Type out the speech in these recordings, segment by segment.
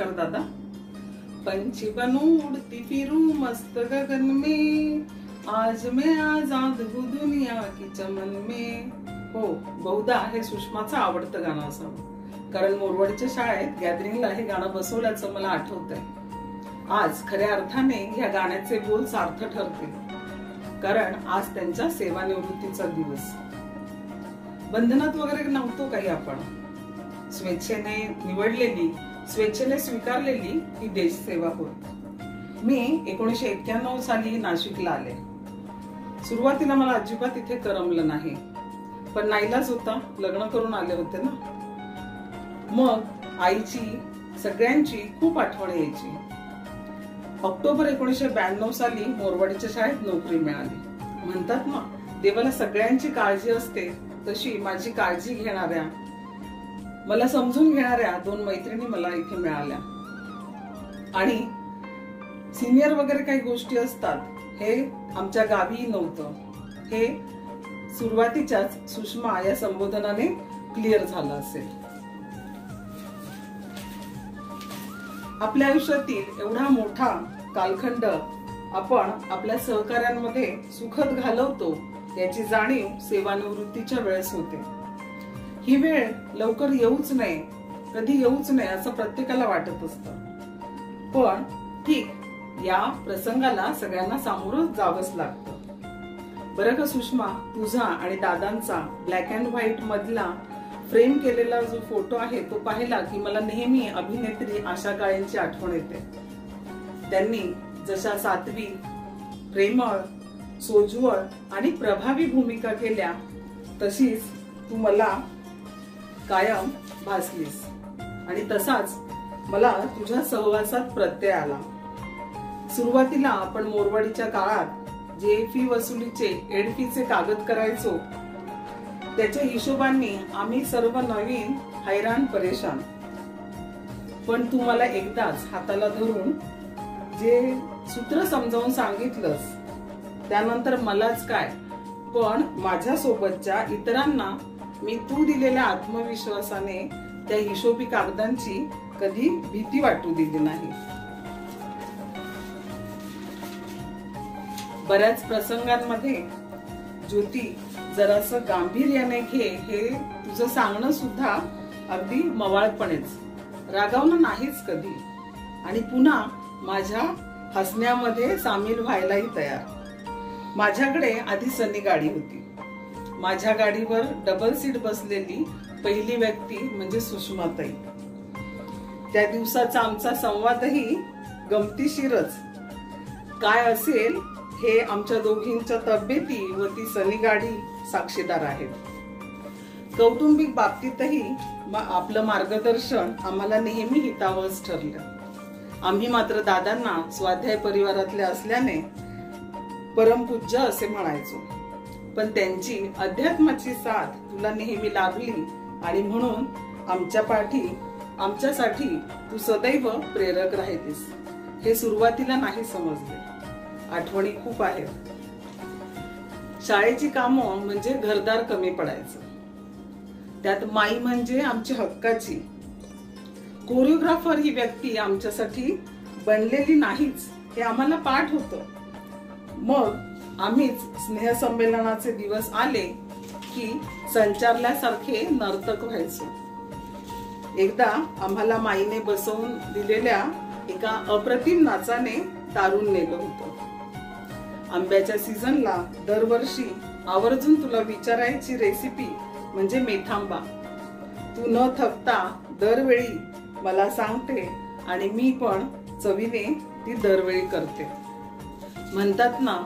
नमस्कार दादा। पंछी बनूं उड़ती फिरूं मस्त गगन में, आज मैं आजाद हूँ दुनिया की चमन में। हो, बहुधा हे सुषमाचं आवडतं गाणं असावं, कारण मोरवाडीच्या शाळेत गॅदरिंगला हे गाणं बसवल्याचं मला आठवतंय। आज खऱ्या अर्थाने या गाण्याचे बोल सार्थ ठरतील, कारण आज त्यांच्या सेवानिवृत्तीचा दिवस। बंधनात वगैरे नव्हतो काही आपण, स्वेच्छेने निवडलेली, स्वेच्छेने स्वीकारलेली ही देशसेवा होती। मी 1991 साली नाशिकला आले। सुरुवातीला मला अजिबात इथे करमलं नाही, पण नाईलाज होता, लग्न करून आले होते ना। मग आईची, सगळ्यांची खूप आठवण यायची। ऑक्टोबर 1992 साली मोरवाडीच्या शाळेत नोकरी मिळाली। म्हणतात ना, देवाला सगळ्यांची काळजी असते, तशी माझी काळजी घेणाऱ्या, मला समजून घेणाऱ्या दोन मैत्रिणी मला इथे मिळाल्या। आणि सिनियर वगैरे काही गोष्टी असतात, हे आमच्या गावी नव्हतं। हे सुरुवातीच्याच सुषमा या संबोधनाने क्लिअर झालं असेल। आपल्या आयुष्यातील एवढा मोठा कालखंड आपण आपल्या सहकार्यांमध्ये सुखद घालवतो, याची जाणीव सेवानिवृत्तीच्या वेळेस होते। ही वेळ लवकर येऊच नये, कधी येऊच नये असं प्रत्येकाला वाटत असतं, पण ठीक, या प्रसंगाला सगळ्यांना सामोरं जावंच लागतं। बरं का सुषमा, तुझा आणि दादांचा ब्लॅक अँड व्हाईट मधला फ्रेम केलेला जो फोटो आहे तो पाहिला की मला नेहमी अभिनेत्री आशा काळेंची आठवण येते। त्यांनी जशा सात्वी, प्रेमळ, सोज्वळ आणि प्रभावी भूमिका केल्या, तशीच तू मला कायम भासलीस। आणि तसाच मला तुझ्या सहवासात प्रत्यय आला। सुरुवातीला आपण मोरवाडीच्या काळात जे फी वसुलीचे, एड फीचे कागद करायचो, त्याच्या हिशोबाने आम्ही सर्व नवीन हैराण परेशान। पण तू मला एकदाच हाताला धरून जे सूत्र समजावून सांगितलंस, त्यानंतर मलाच काय, पण माझ्या सोबतच्या इतरांना मी तू दिलेल्या आत्मविश्वासाने त्या हिशोबी कागदांची कधी भीती वाटू दिली नाही। बऱ्याच प्रसंगांमध्ये ज्योती, जरासं गांभीर्याने घे, हे तुझं सांगणं सुद्धा अगदी मवाळपणेच, रागावणं नाहीच कधी। आणि पुन्हा माझ्या हसण्यामध्ये सामील व्हायलाही तयार। माझ्याकडे आधी सनी गाडी होती। माझ्या गाडीवर डबल सीट बसलेली पहिली व्यक्ती म्हणजे सुषमाताई। त्या दिवसाचा आमचा संवादही गमतीशीरच। काय असेल हे आमच्या दोघींच्या तब्येती व ती सनी गाडी साक्षीदार आहेत। कौटुंबिक बाबतीतही आपलं मार्गदर्शन आम्हाला नेहमी हितावहच ठरलं। आम्ही मात्र दादांना स्वाध्याय परिवारातले असल्याने परमपूज्य असे म्हणायचो, पण त्यांची अध्यात्माची साथ तुला नेहमी लाभली आणि म्हणून आमच्या पाठी, आमच्यासाठी तू सदैव प्रेरक राहिलीस। हे सुरुवातीला नाही समजले, आठवणी खूप आहेत। शाळेची कामं म्हणजे घरदार कमी पडायचं, त्यात माई म्हणजे आमची हक्काची। कोरिओग्राफर ही व्यक्ती आमच्यासाठी बनलेली नाहीच, हे आम्हाला पाठ होतं। मग आम्हीच स्नेहसंमेलनाचे दिवस आले की संचारल्यासारखे नर्तक व्हायचो। एकदा आम्हाला माईने बसवून दिलेल्या एका अप्रतिम नाचाने तारून नेलं होतं। आंब्याच्या सीझनला दरवर्षी आवर्जून तुला विचारायची रेसिपी म्हणजे मेथांबा। तू न थकता दरवेळी मला सांगते आणि मी पण चवीने ती दरवेळी करते। म्हणतात ना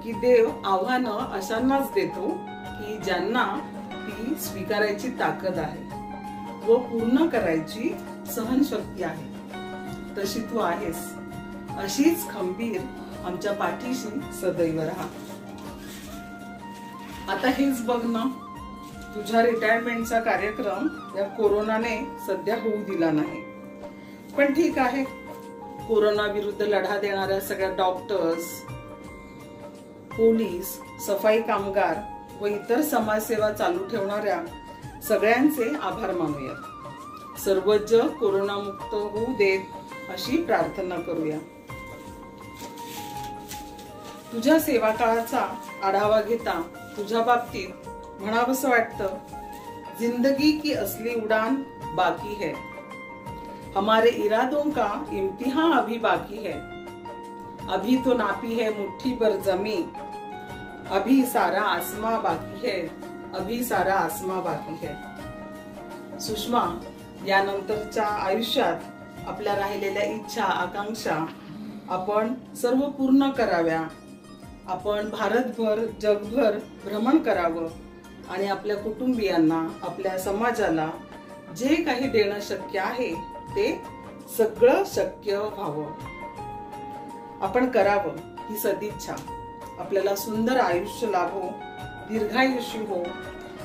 की देव आव्हानं अशांनाच देतो की ज्यांना ती स्वीकारायची ताकद आहे व पूर्ण करायची सहनशक्ती आहे। तशी तू आहेस, अशीच खंबीर आमच्या पाठीशी सदैव राहा। आता हेच बघ ना, तुझ्या रिटायरमेंटचा कार्यक्रम या कोरोनाने सध्या होऊ दिला नाही, पण ठीक आहे, कोरोना विरुद्ध लढा देणाऱ्या सगळ्या डॉक्टर्स, पोलीस, सफाई कामगार व इतर समाजसेवा चालू ठेवणाऱ्या सगळ्यांचे आभार मानूयात। सर्व जग कोरोनामुक्त होऊ देत अशी प्रार्थना करूया. तुझ्या सेवा काळाचा आढावा घेता तुझ्या बाबतीत म्हणावंसं वाटतं, जिंदगी की असली उडान बाकी है, हमारे इरादों का इम्तिहान अभी बाकी है, अभी तो नापी है मुट्ठी भर जमी, अभी सारा आसमां बाकी है, अभी सारा आसमां बाकी है. सुषमा यानंतरच्या आयुष्यात आपल्या राहिलेल्या इच्छा आकांक्षा आपण सर्व पूर्ण कराव्या. आपण भारतभर जगभर भ्रमण करावं आणि आपल्या कुटुंबियांना आपल्या समाजाला जे काही देणं शक्य आहे ते सगळं शक्य व्हावं. आपण करावं ही सदिच्छा. आपल्याला सुंदर आयुष्य लाभो, दीर्घायुष्य हो,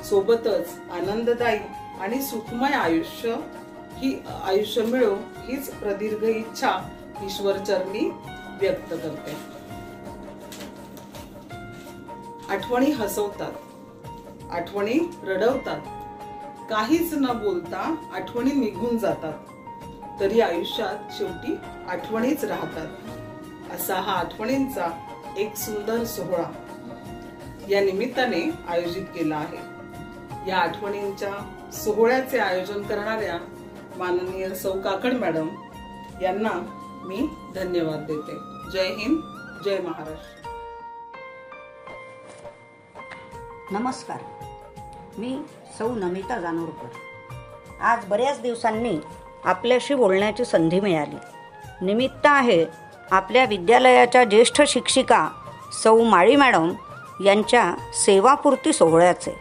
सोबतच आनंददायी आणि सुखमय आयुष्य मिळो हीच प्रदीर्घ इच्छा ईश्वर चरणी व्यक्त करते. आठवणी हसवतात, आठवणी रडवतात, काहीच न बोलता आठवणी निघून जातात, तरी आयुष्यात शेवटी आठवणीच राहतात. असा हा आठवणींचा एक सुंदर सोहळा या निमित्ताने आयोजित केला आहे. या आठवणींच्या सोहळ्याचे आयोजन करणाऱ्या माननीय सौ काकड मॅडम यांना मी धन्यवाद देते. जय हिंद, जय महाराष्ट्र. नमस्कार, मी सौ नमिता जानोरकर. आज बऱ्याच दिवसांनी आपल्याशी बोलण्याची संधी मिळाली. निमित्त आहे आपल्या विद्यालयाच्या ज्येष्ठ शिक्षिका सौ माळी मॅडम यांच्या सेवापूर्ती सोहळ्याचे.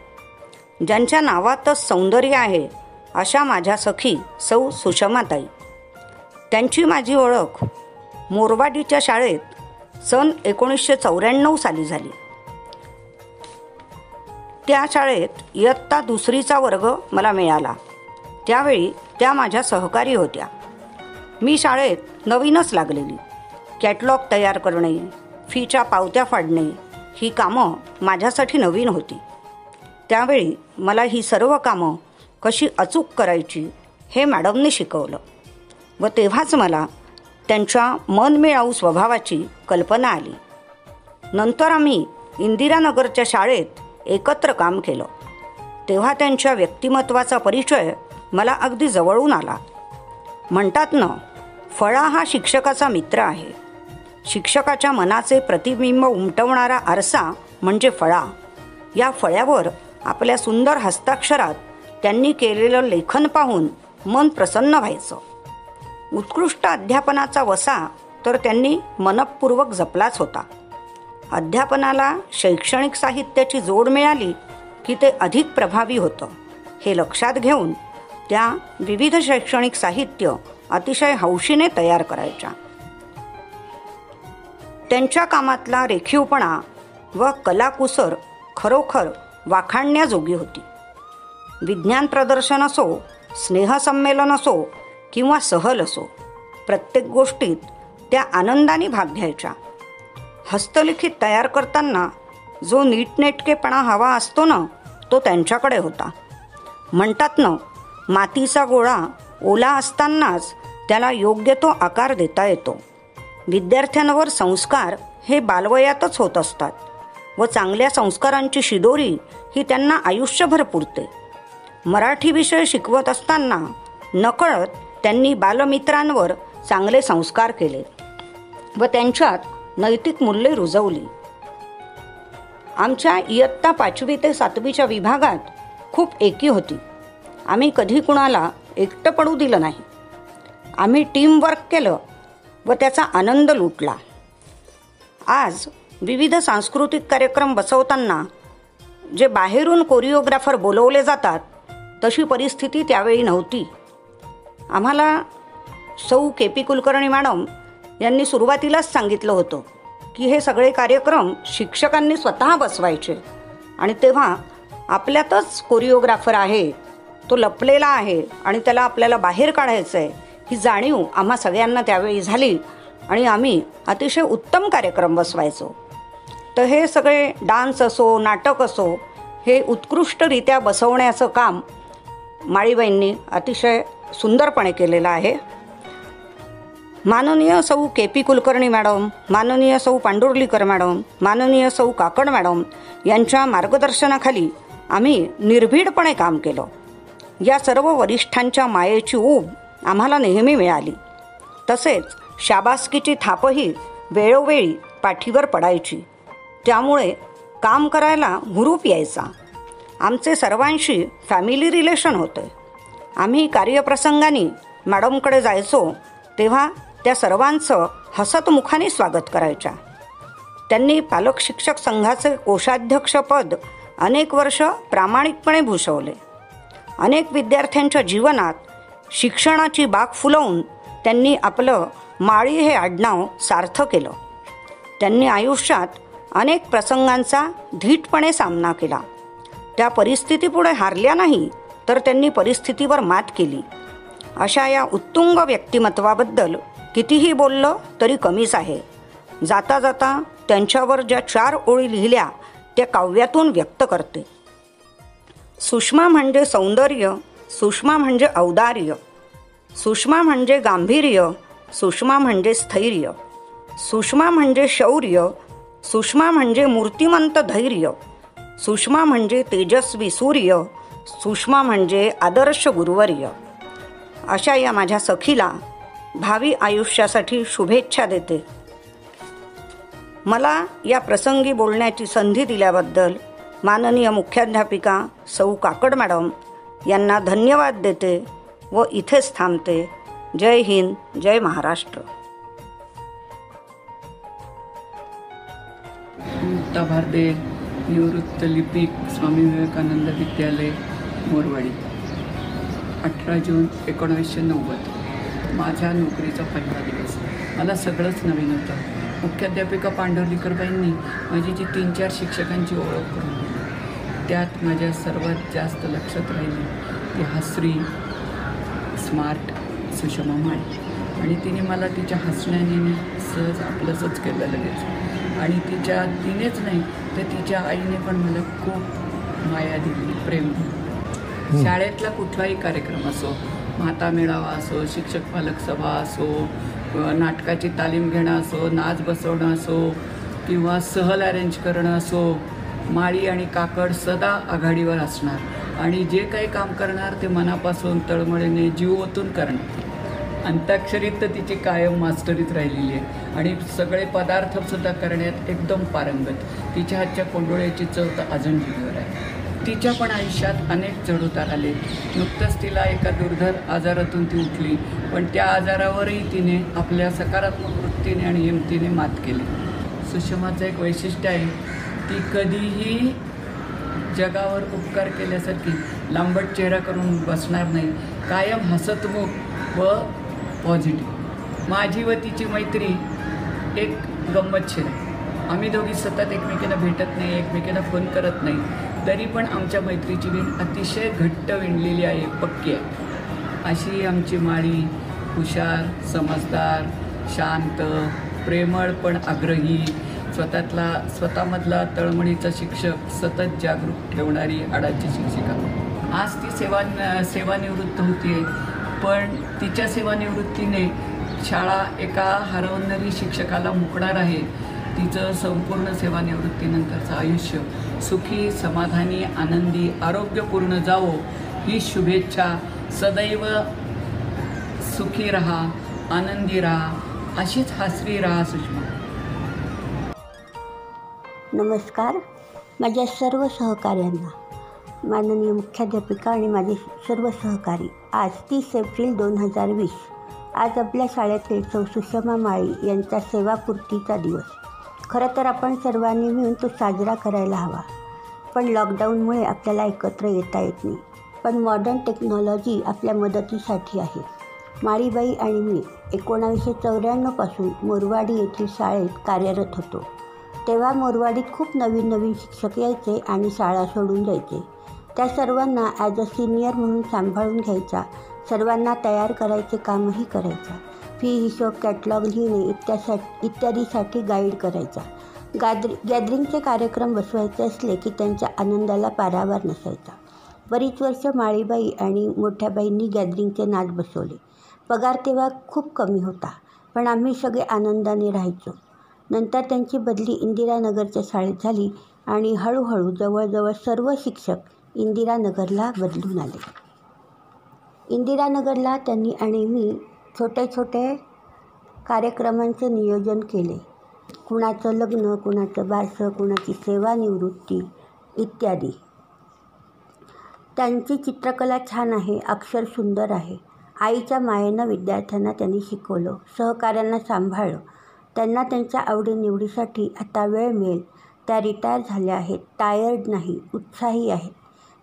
ज्यांच्या नावातच सौंदर्य आहे अशा माझ्या सखी सौ सुषमाताई. त्यांची माझी ओळख मोरवाडीच्या शाळेत सन 1994 साली झाली. त्या शाळेत इयत्ता 2रीचा वर्ग मला मिळाला. त्यावेळी त्या माझ्या सहकारी होत्या. मी शाळेत नवीनच लागलेली. कॅटलॉग तयार करणे, फीच्या पावत्या फाडणे ही कामं माझ्यासाठी नवीन होती. त्यावेळी मला ही सर्व कामं कशी अचूक करायची हे मॅडमने शिकवलं व तेव्हाच मला त्यांच्या मनमिळाऊ स्वभावाची कल्पना आली. नंतर आम्ही इंदिरानगरच्या शाळेत एकत्र काम केलं. तेव्हा त्यांच्या व्यक्तिमत्वाचा परिचय मला अगदी जवळून आला. म्हणतात ना, फळा हा शिक्षकाचा मित्र आहे. शिक्षकाच्या मनाचे प्रतिबिंब उमटवणारा आरसा म्हणजे फळा. या फळ्यावर आपल्या सुंदर हस्ताक्षरात त्यांनी केलेलं लेखन पाहून मन प्रसन्न व्हायचं. उत्कृष्ट अध्यापनाचा वसा तर त्यांनी मनपूर्वक जपलाच होता. अध्यापनाला शैक्षणिक साहित्याची जोड मिळाली की ते अधिक प्रभावी होतं. हे लक्षात घेऊन त्या विविध शैक्षणिक साहित्य अतिशय हौशीने तयार करायच्या. त्यांच्या कामातला रेखीवपणा व कलाकुसर खरोखर वाखाणण्याजोगी होती. विज्ञान प्रदर्शन असो, स्नेहसंमेलन असो किंवा सहल असो, प्रत्येक गोष्टीत त्या आनंदाने भाग घ्यायच्या. हस्तलिखित तयार करताना जो नीटनेटकेपणा हवा असतो ना, तो त्यांच्याकडे होता. म्हणतात ना, मातीचा गोळा ओला असतानाच त्याला योग्य तो आकार देता येतो. विद्यार्थ्यांवर संस्कार हे बालवयातच होत असतात व चांगल्या संस्कारांची शिदोरी ही त्यांना आयुष्यभर पुरते. मराठी विषय शिकवत असताना नकळत त्यांनी बालमित्रांवर चांगले संस्कार केले व त्यांच्यात नैतिक मूल्ये रुजवली. आमच्या इयत्ता 5वी ते 7वीच्या विभागात खूप एकी होती. आम्ही कधी कुणाला एकटं पडू दिलं नाही. आम्ही टीमवर्क केलं व त्याचा आनंद लुटला. आज विविध सांस्कृतिक कार्यक्रम बसवताना जे बाहेरून कोरिओग्राफर बोलवले जातात तशी परिस्थिती त्यावेळी नव्हती. आम्हाला सौ के.पी. कुलकर्णी मॅडम यांनी सुरुवातीलाच सांगितलं होतं की हे सगळे कार्यक्रम शिक्षकांनी स्वतः बसवायचे आणि तेव्हा आपल्यातच कोरिओग्राफर आहे, तो लपलेला आहे आणि त्याला आपल्याला बाहेर काढायचं आहे ही जाणीव आम्हा सगळ्यांना त्यावेळी झाली आणि आम्ही अतिशय उत्तम कार्यक्रम बसवायचो. तर हे सगळे डान्स असो, नाटक असो, हे उत्कृष्टरित्या बसवण्याचं काम माळीबाईंनी अतिशय सुंदरपणे केलेलं आहे. माननीय सौ के पी कुलकर्णी मॅडम, माननीय सौ पांडुर्लीकर मॅडम, माननीय सौ काकड मॅडम यांच्या मार्गदर्शनाखाली आम्ही निर्भीडपणे काम केलं. या सर्व वरिष्ठांच्या मायेची ऊब आम्हाला नेहमी मिळाली. तसेच शाबासकीची थापही वेळोवेळी पाठीवर पडायची. त्यामुळे काम करायला हुरूप यायचा. आमचे सर्वांशी फॅमिली रिलेशन होते. आम्ही कार्यप्रसंगाने मॅडमकडे जायचो तेव्हा त्या सर्वांचं हसतमुखाने स्वागत करायच्या. त्यांनी पालक शिक्षक संघाचे कोषाध्यक्षपद अनेक वर्ष प्रामाणिकपणे भूषवले. अनेक विद्यार्थ्यांच्या जीवनात शिक्षणाची बाग फुलवून त्यांनी आपलं माळी हे आडनाव सार्थ केलं. त्यांनी आयुष्यात अनेक प्रसंगांचा धीटपणे सामना केला. त्या परिस्थितीपुढे हारल्या नाही, तर त्यांनी परिस्थितीवर मात केली. अशा या उत्तुंग व्यक्तिमत्वाबद्दल कितीही बोललं तरी कमीच आहे. जाता जाता त्यांच्यावर ज्या 4 ओळी लिहिल्या त्या काव्यातून व्यक्त करते. सुषमा म्हणजे सौंदर्य, सुषमा म्हणजे औदार्य, सुषमा म्हणजे गांभीर्य, सुषमा म्हणजे स्थैर्य, सुषमा म्हणजे शौर्य, सुषमा म्हणजे मूर्तिमंत धैर्य, सुषमा म्हणजे तेजस्वी सूर्य, सुषमा म्हणजे आदर्श गुरुवर्य. अशा या माझ्या सखीला भावी आयुष्यासाठी शुभेच्छा देते. मला या प्रसंगी बोलण्याची संधी दिल्याबद्दल माननीय मुख्याध्यापिका सौ काकड मॅडम यांना धन्यवाद देते व इथेच थांबते. जय हिंद, जय महाराष्ट्र. मुक्ता भारदे, निवृत्त लिपिक, स्वामी विवेकानंद विद्यालय, मोरवाडी. 18 जून 1990. माझ्या नोकरीचा पहिला दिवस. मला सगळंच नवीन होतं. मुख्याध्यापिका पांडुर्लीकरबाईंनी माझी जी 3-4 शिक्षकांची ओळख करून दिली, त्यात माझ्या सर्वात जास्त लक्षात राहिली ती हसरी, स्मार्ट सुषमा माळी. आणि तिने मला तिच्या हसण्याने सहज आपलंसंच केलं लगेच. आणि तिनेच नाही तर तिच्या आईने पण मला खूप माया दिली, प्रेम दिलं. शाळेतला कुठलाही कार्यक्रम असो, माता मेळावा असो, शिक्षक पालक सभा असो, नाटकाची तालीम घेणं असो, नाच बसवणं असो किंवा सहल अरेंज करणं असो, माळी आणि काकड सदा आघाडीवर असणार आणि जे काही काम करणार ते मनापासून तळमळीने जीव ओतून करणार. अंताक्षरीत तर तिची कायम मास्टरीत राहिलेली आहे आणि सगळे पदार्थसुद्धा करण्यात एकदम पारंगत. तिच्या हातच्या कोंडोळ्याची चव तर अजून जिभेवर आहे. तिच्या पण आयुष्यात अनेक चढउतार आले. नुकतंच तिला एका दुर्धर आजारातून ती उठली, पण त्या आजारावरही तिने आपल्या सकारात्मक वृत्तीने आणि हिमतीने मात केली. सुषमाचं एक वैशिष्ट्य आहे, ती कधीही जगावर उपकार केल्यासारखी लांबट चेहरा करून बसणार नाही. कायम हसतमुख व पॉझिटिव्ह. माझी व तिची मैत्री एक गंमतशीर आहे. आम्ही दोघी सतत एकमेकींना भेटत नाही, एकमेकींना फोन करत नाही, तरी पण आमच्या मैत्रीची विण अतिशय घट्ट विणलेली आहे, पक्की आहे. अशी आमची माळी हुशार, समजदार, शांत, प्रेमळ पण आग्रही, स्वतःमधला तळमळीचा शिक्षक, सतत जागरूक ठेवणारी आडाची शिक्षिका. आज ती सेवानिवृत्त होती, पण तिच्या सेवानिवृत्तीने शाळा एका हरवणारी शिक्षकाला मुकणार आहे. तिचं संपूर्ण सेवानिवृत्तीनंतरचं आयुष्य सुखी, समाधानी, आनंदी, आरोग्यपूर्ण जावो ही शुभेच्छा. सदैव सुखी राहा, आनंदी राहा, अशीच हसरी राहा सुषमा. नमस्कार. माझ्या सर्व सहकाऱ्यांना, माननीय मुख्याध्यापिका आणि माझे सर्व सहकारी. आज 30 एप्रिल 2020. आज आपल्या शाळेतील सौ सुषमा माळी यांचा सेवापूर्तीचा दिवस. खरं तर आपण सर्वांनी मिळून तो साजरा करायला हवा, पण लॉकडाऊनमुळे आपल्याला एकत्र येता येत नाही. पण मॉडर्न टेक्नॉलॉजी आपल्या मदतीसाठी आहे. माळीबाई आणि मी 1994 मोरवाडी येथील शाळेत कार्यरत होतो. तेव्हा मोरवाडीत खूप नवीन शिक्षक यायचे आणि शाळा सोडून जायचे. त्या सर्वांना ॲज अ सिनियर म्हणून सांभाळून घ्यायचा, सर्वांना तयार करायचे कामही करायचा. फी हिशोब, कॅटलॉग लिहिणे इत्यादीसाठी गाईड करायचा. गॅदरिंगचे कार्यक्रम बसवायचे असले की त्यांच्या आनंदाला पारावार नसायचा. बरीच वर्ष माळीबाई आणि मोठ्याबाईंनी गॅदरिंगचे नाच बसवले. पगार तेव्हा खूप कमी होता. पण आम्ही सगळे आनंदाने राहायचो. नंतर त्यांची बदली इंदिरानगरच्या शाळेत झाली आणि हळूहळू जवळजवळ सर्व शिक्षक इंदिरानगरला बदलून आले. इंदिरानगरला त्यांनी आणि मी छोटे छोटे कार्यक्रमांचे नियोजन केले. कुणाचं लग्न, कुणाचं बारसं, कुणाची सेवानिवृत्ती इत्यादी. त्यांची चित्रकला छान आहे, अक्षर सुंदर आहे. आईच्या मायेनं विद्यार्थ्यांना त्यांनी शिकवलं, सहकाऱ्यांना सांभाळलं. त्यांना त्यांच्या आवडीनिवडीसाठी आता वेळ मिळेल. त्या रिटायर झाल्या आहेत, टायर्ड नाही, उत्साही आहेत.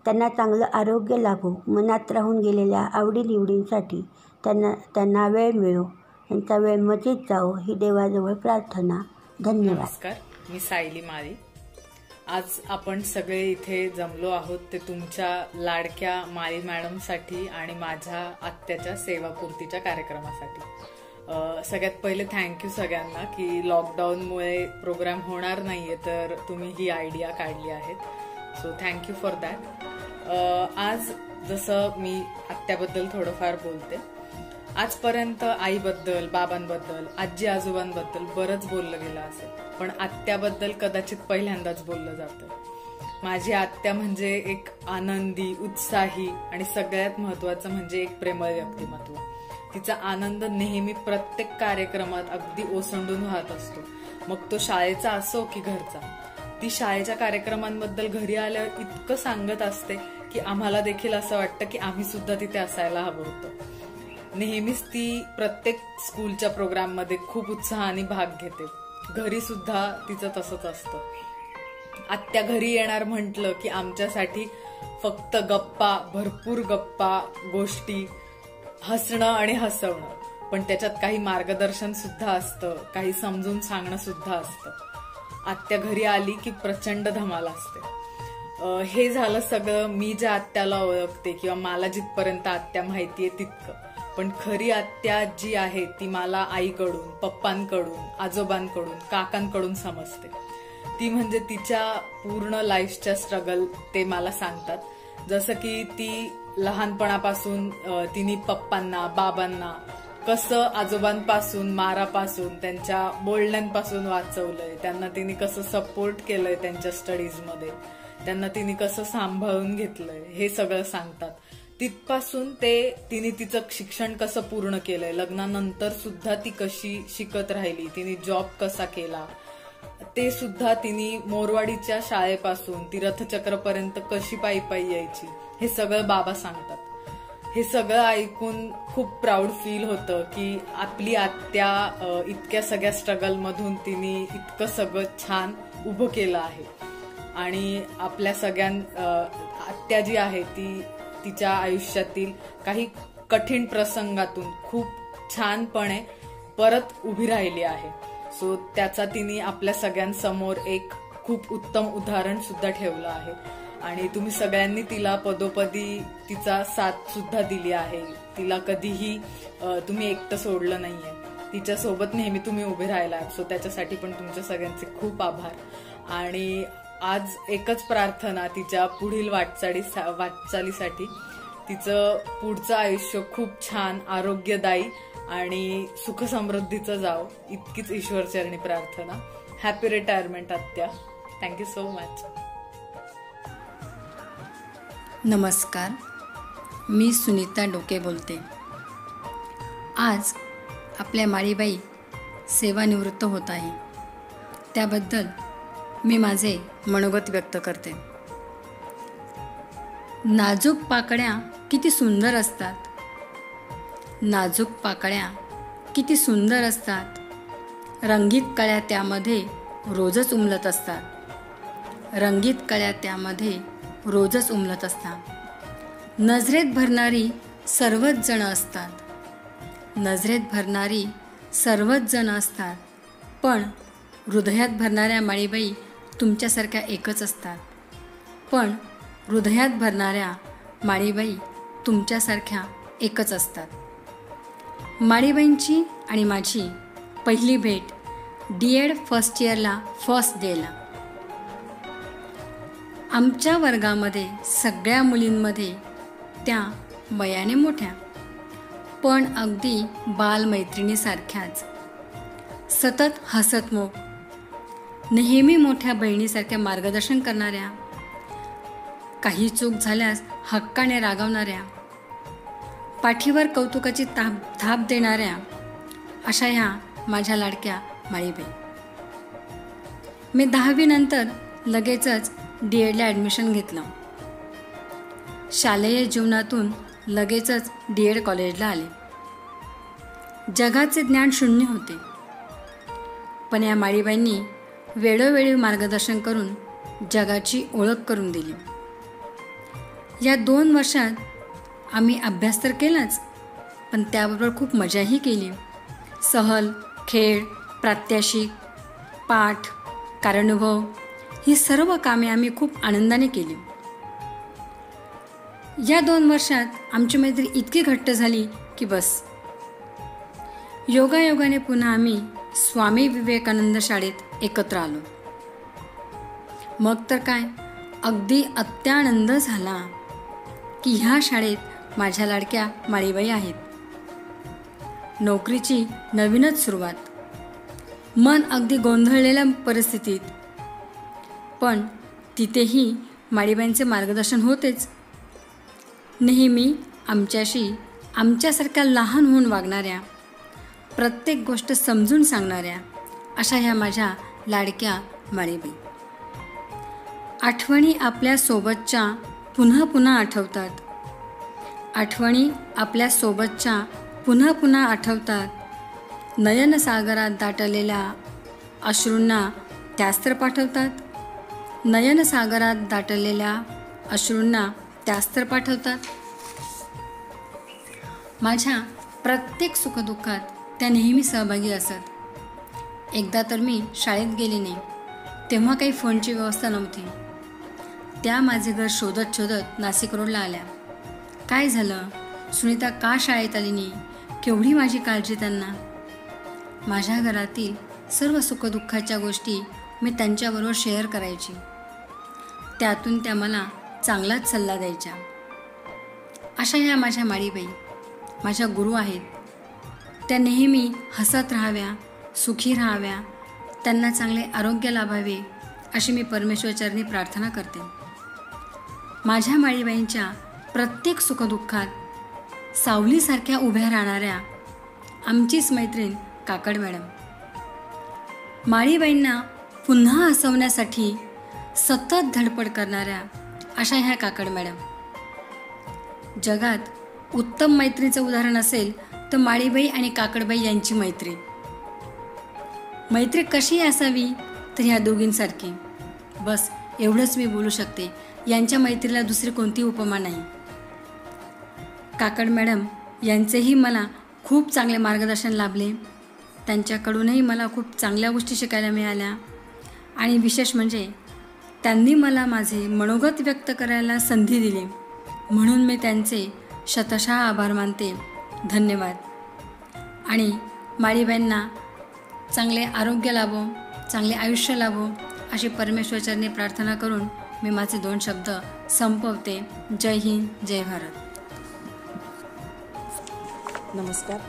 त्यांना चांगलं आरोग्य लाभो, मनात राहून गेलेल्या आवडीनिवडींसाठी त्यांना वेळ मिळो, त्यांचा वेळ मजेत जावो ही देवाजवळ प्रार्थना. धन्यवाद. नमस्कार, मी सायली माळी. आज आपण सगळे इथे जमलो आहोत ते तुमच्या लाडक्या माळी मॅडमसाठी आणि माझ्या आत्याच्या सेवापूर्तीच्या कार्यक्रमासाठी. सगळ्यात पहिले थँक्यू सगळ्यांना की लॉकडाऊनमुळे प्रोग्राम होणार नाहीये तर तुम्ही ही आयडिया काढली आहेत. So thank you for that. आज जसं मी आत्याबद्दल थोडंफार बोलते. आजपर्यंत आईबद्दल, बाबांबद्दल, आजी आजोबांबद्दल बरंच बोललं गेलं असेल, पण आत्याबद्दल कदाचित पहिल्यांदाच बोललं जातं. माझी आत्या म्हणजे एक आनंदी, उत्साही आणि सगळ्यात महत्वाचं म्हणजे एक प्रेमळ व्यक्तिमत्व. तिचा आनंद नेहमी प्रत्येक कार्यक्रमात अगदी ओसंडून वाहत असतो, मग तो शाळेचा असो की घरचा. ती शाळेच्या कार्यक्रमांबद्दल घरी आल्यावर इतकं सांगत असते की आम्हाला देखील असं वाटतं की आम्ही सुद्धा तिथे असायला हवं होतं. नेहमीच ती प्रत्येक स्कूलच्या प्रोग्राममध्ये खूप उत्साहाने भाग घेते. घरी सुद्धा तिचं तसंच असतं. आत्या घरी येणार म्हटलं की आमच्यासाठी फक्त गप्पा, भरपूर गप्पा, गोष्टी, हसणं आणि हसवणं, पण त्याच्यात काही मार्गदर्शन सुद्धा असतं, काही समजून सांगणं सुद्धा असतं. आत्या घरी आली की प्रचंड धमाल असते. हे झालं सगळं मी ज्या आत्याला ओळखते किंवा मला जिथपर्यंत आत्या माहितीये तितकं. पण खरी आत्या जी आहे ती मला आईकडून, पप्पांकडून, आजोबांकडून, काकांकडून समजते. ती म्हणजे तिच्या पूर्ण लाईफच्या स्ट्रगल ते मला सांगतात. जसं की ती लहानपणापासून तिने पप्पांना, बाबांना कसं आजोबांपासून, मारापासून, त्यांच्या बोलण्यांपासून वाचवलंय, त्यांना तिने कसं सपोर्ट केलंय त्यांच्या स्टडीजमध्ये, त्यांना तिने कसं सांभाळून घेतलंय हे सगळं सांगतात. तिथपासून तिने तिचं शिक्षण कसं पूर्ण केलंय, लग्नानंतर सुद्धा ती कशी शिकत राहिली, तिने जॉब कसा केला ते सुद्धा, तिने मोरवाडीच्या शाळेपासून ती रथचक्रपर्यंत कशी पायी पायी यायची हे सगळं बाबा सांगतात. हे सगळं ऐकून खूप प्राऊड फील होतं की आपली आत्या इतक्या सगळ्या स्ट्रगल मधून तिने इतकं सगळं छान उभं केलं आहे. आणि आपल्या आत्या जी आहे ती तिच्या आयुष्यातील काही कठीण प्रसंगातून खूप छानपणे परत उभी राहिली आहे. सो त्याचा तिने आपल्या सगळ्यांसमोर एक खूप उत्तम उदाहरण सुद्धा ठेवलं आहे. आणि तुम्ही सगळ्यांनी तिला पदोपदी तिचा साथ सुद्धा दिली आहे. तिला कधीही तुम्ही एकटं सोडलं नाहीये, तिच्या सोबत नेहमी तुम्ही उभे राहिला. सो त्याच्यासाठी पण तुमच्या सगळ्यांचे खूप आभार. आणि आज एकच प्रार्थना तिच्या पुढील वाटचालीसाठी, तिचं पुढचं आयुष्य खूप छान, आरोग्यदायी आणि सुख समृद्धीचं जावं इतकीच ईश्वरचरणी प्रार्थना. हॅपी रिटायरमेंट आत्या. Thank you so much. नमस्कार, मी सुनीता डोके बोलते. आज आपल्या माळीबाई सेवानिवृत्त होत आहे, त्याबद्दल मी माझे मनोगत व्यक्त करते. नाजूक पाकळ्या किती सुंदर असतात, नाजूक पाकळ्या किती सुंदर असतात. रंगीत कळ्या त्यामध्ये रोजच उमलत असतात, रंगीत कळ्या त्यामध्ये रोजच उमलत असतात. नजरेत भरणारी सर्वच जण असतात, नजरेत भरणारी सर्वच जण असतात, पण हृदयात भरणाऱ्या माळीबाई तुमच्यासारख्या एकच असतात. पण हृदयात भरणाऱ्या माळीबाई तुमच्यासारख्या एकच असतात. माळीबाईंची आणि माझी पहिली भेट D.Ed फर्स्ट इयरला फर्स्ट डेला. आमच्या वर्गामध्ये सगळ्या मुलींमध्ये त्या वयाने मोठ्या, पण अगदी बालमैत्रिणीसारख्याच सतत हसतमुख, नेहमी मोठ्या बहिणीसारख्या मार्गदर्शन करणाऱ्या, काही चूक झाल्यास हक्काने रागवणाऱ्या, पाठीवर कौतुकाची थाप देणाऱ्या अशा ह्या माझ्या लाडक्या माळीबाई. मी 10वी नंतर लगेचच DEDला ॲडमिशन घेतलं. शालेय जीवनातून लगेचच DED कॉलेजला आले. जगाचे ज्ञान शून्य होते, पण या माळीबाईंनी वेळोवेळी मार्गदर्शन करून जगाची ओळख करून दिली. या 2 वर्षात आम्ही अभ्यास तर केलाच, पण त्याबरोबर खूप मजाही केली. सहल, खेळ, प्रात्यक्षिक, पाठ, कार्यानुभव ही सर्व कामे आम्ही खूप आनंदाने केली. या 2 वर्षात आमची मैत्री इतकी घट्ट झाली की बस. योगायोगाने पुन्हा आम्ही स्वामी विवेकानंद शाळेत एकत्र आलो. मग तर काय, अगदी अत्यानंद झाला की ह्या शाळेत माझ्या लाडक्या माळीबाई आहेत. नोकरीची नवीनच सुरुवात, मन अगदी गोंधळलेल्या परिस्थितीत, पण तिथेही माळीबाईंचे मार्गदर्शन होतेच. नेहमी आमच्याशी आमच्यासारख्या लहान होऊन वागणाऱ्या, प्रत्येक गोष्ट समजून सांगणाऱ्या अशा ह्या माझ्या लाडक्या माळीबाई. आठवणी आपल्या सोबतच्या पुन्हा पुन्हा आठवतात. आठवणी आपल्या सोबतच्या पुन्हा पुन्हा आठवतात. नयनसागरात दाटलेल्या अश्रूंना त्याच तर पाठवतात. नयनसागरात दाटलेल्या अश्रूंना त्याच तर पाठवतात. माझ्या प्रत्येक सुखदुःखात त्या नेहमी सहभागी असत. एकदा तर मी शाळेत गेले नाही, तेव्हा काही फोनची व्यवस्था नव्हती. त्या माझे घर शोधत शोधत नाशिक रोडला आल्या. काय झालं, सुनीता का शाळेत आली नाही, केवढी माझी काळजी त्यांना. माझ्या घरातील सर्व सुखदुःखाच्या गोष्टी मी त्यांच्याबरोबर शेअर करायची. त्यातून त्या मला चांगलाच सल्ला द्यायच्या. अशा ह्या माझ्या माळीबाई माझ्या गुरु आहेत. त्या नेहमी हसत राहाव्या, सुखी राहाव्या, त्यांना चांगले आरोग्य लाभावे अशी मी परमेश्वरचरणी प्रार्थना करते. माझ्या माळीबाईंच्या प्रत्येक सुखदुःखात सावलीसारख्या उभ्या राहणाऱ्या आमचीच मैत्रीण काकड मॅडम. माळीबाईंना पुन्हा हसवण्यासाठी सतत धडपड करणाऱ्या अशा ह्या काकड मॅडम. जगात उत्तम मैत्रीचं उदाहरण असेल तर माळीबाई आणि काकडबाई यांची मैत्री. मैत्री कशी असावी तर ह्या दोघींसारखी. बस एवढंच मी बोलू शकते. यांच्या मैत्रीला दुसरी कोणती उपमा नाही. काकड मॅडम यांचेही मला खूप चांगले मार्गदर्शन लाभले. त्यांच्याकडूनही मला खूप चांगल्या गोष्टी शिकायला मिळाल्या. आणि विशेष म्हणजे त्यांनी मला माझे मनोगत व्यक्त करायला संधी दिली, म्हणून मी त्यांचे शतशः आभार मानते. धन्यवाद. आणि माळीबाईंना चांगले आरोग्य लाभो, चांगले आयुष्य लाभो अशी परमेश्वरचरणी प्रार्थना करून मी माझे 2 शब्द संपवते. जय हिंद, जय भारत. नमस्कार,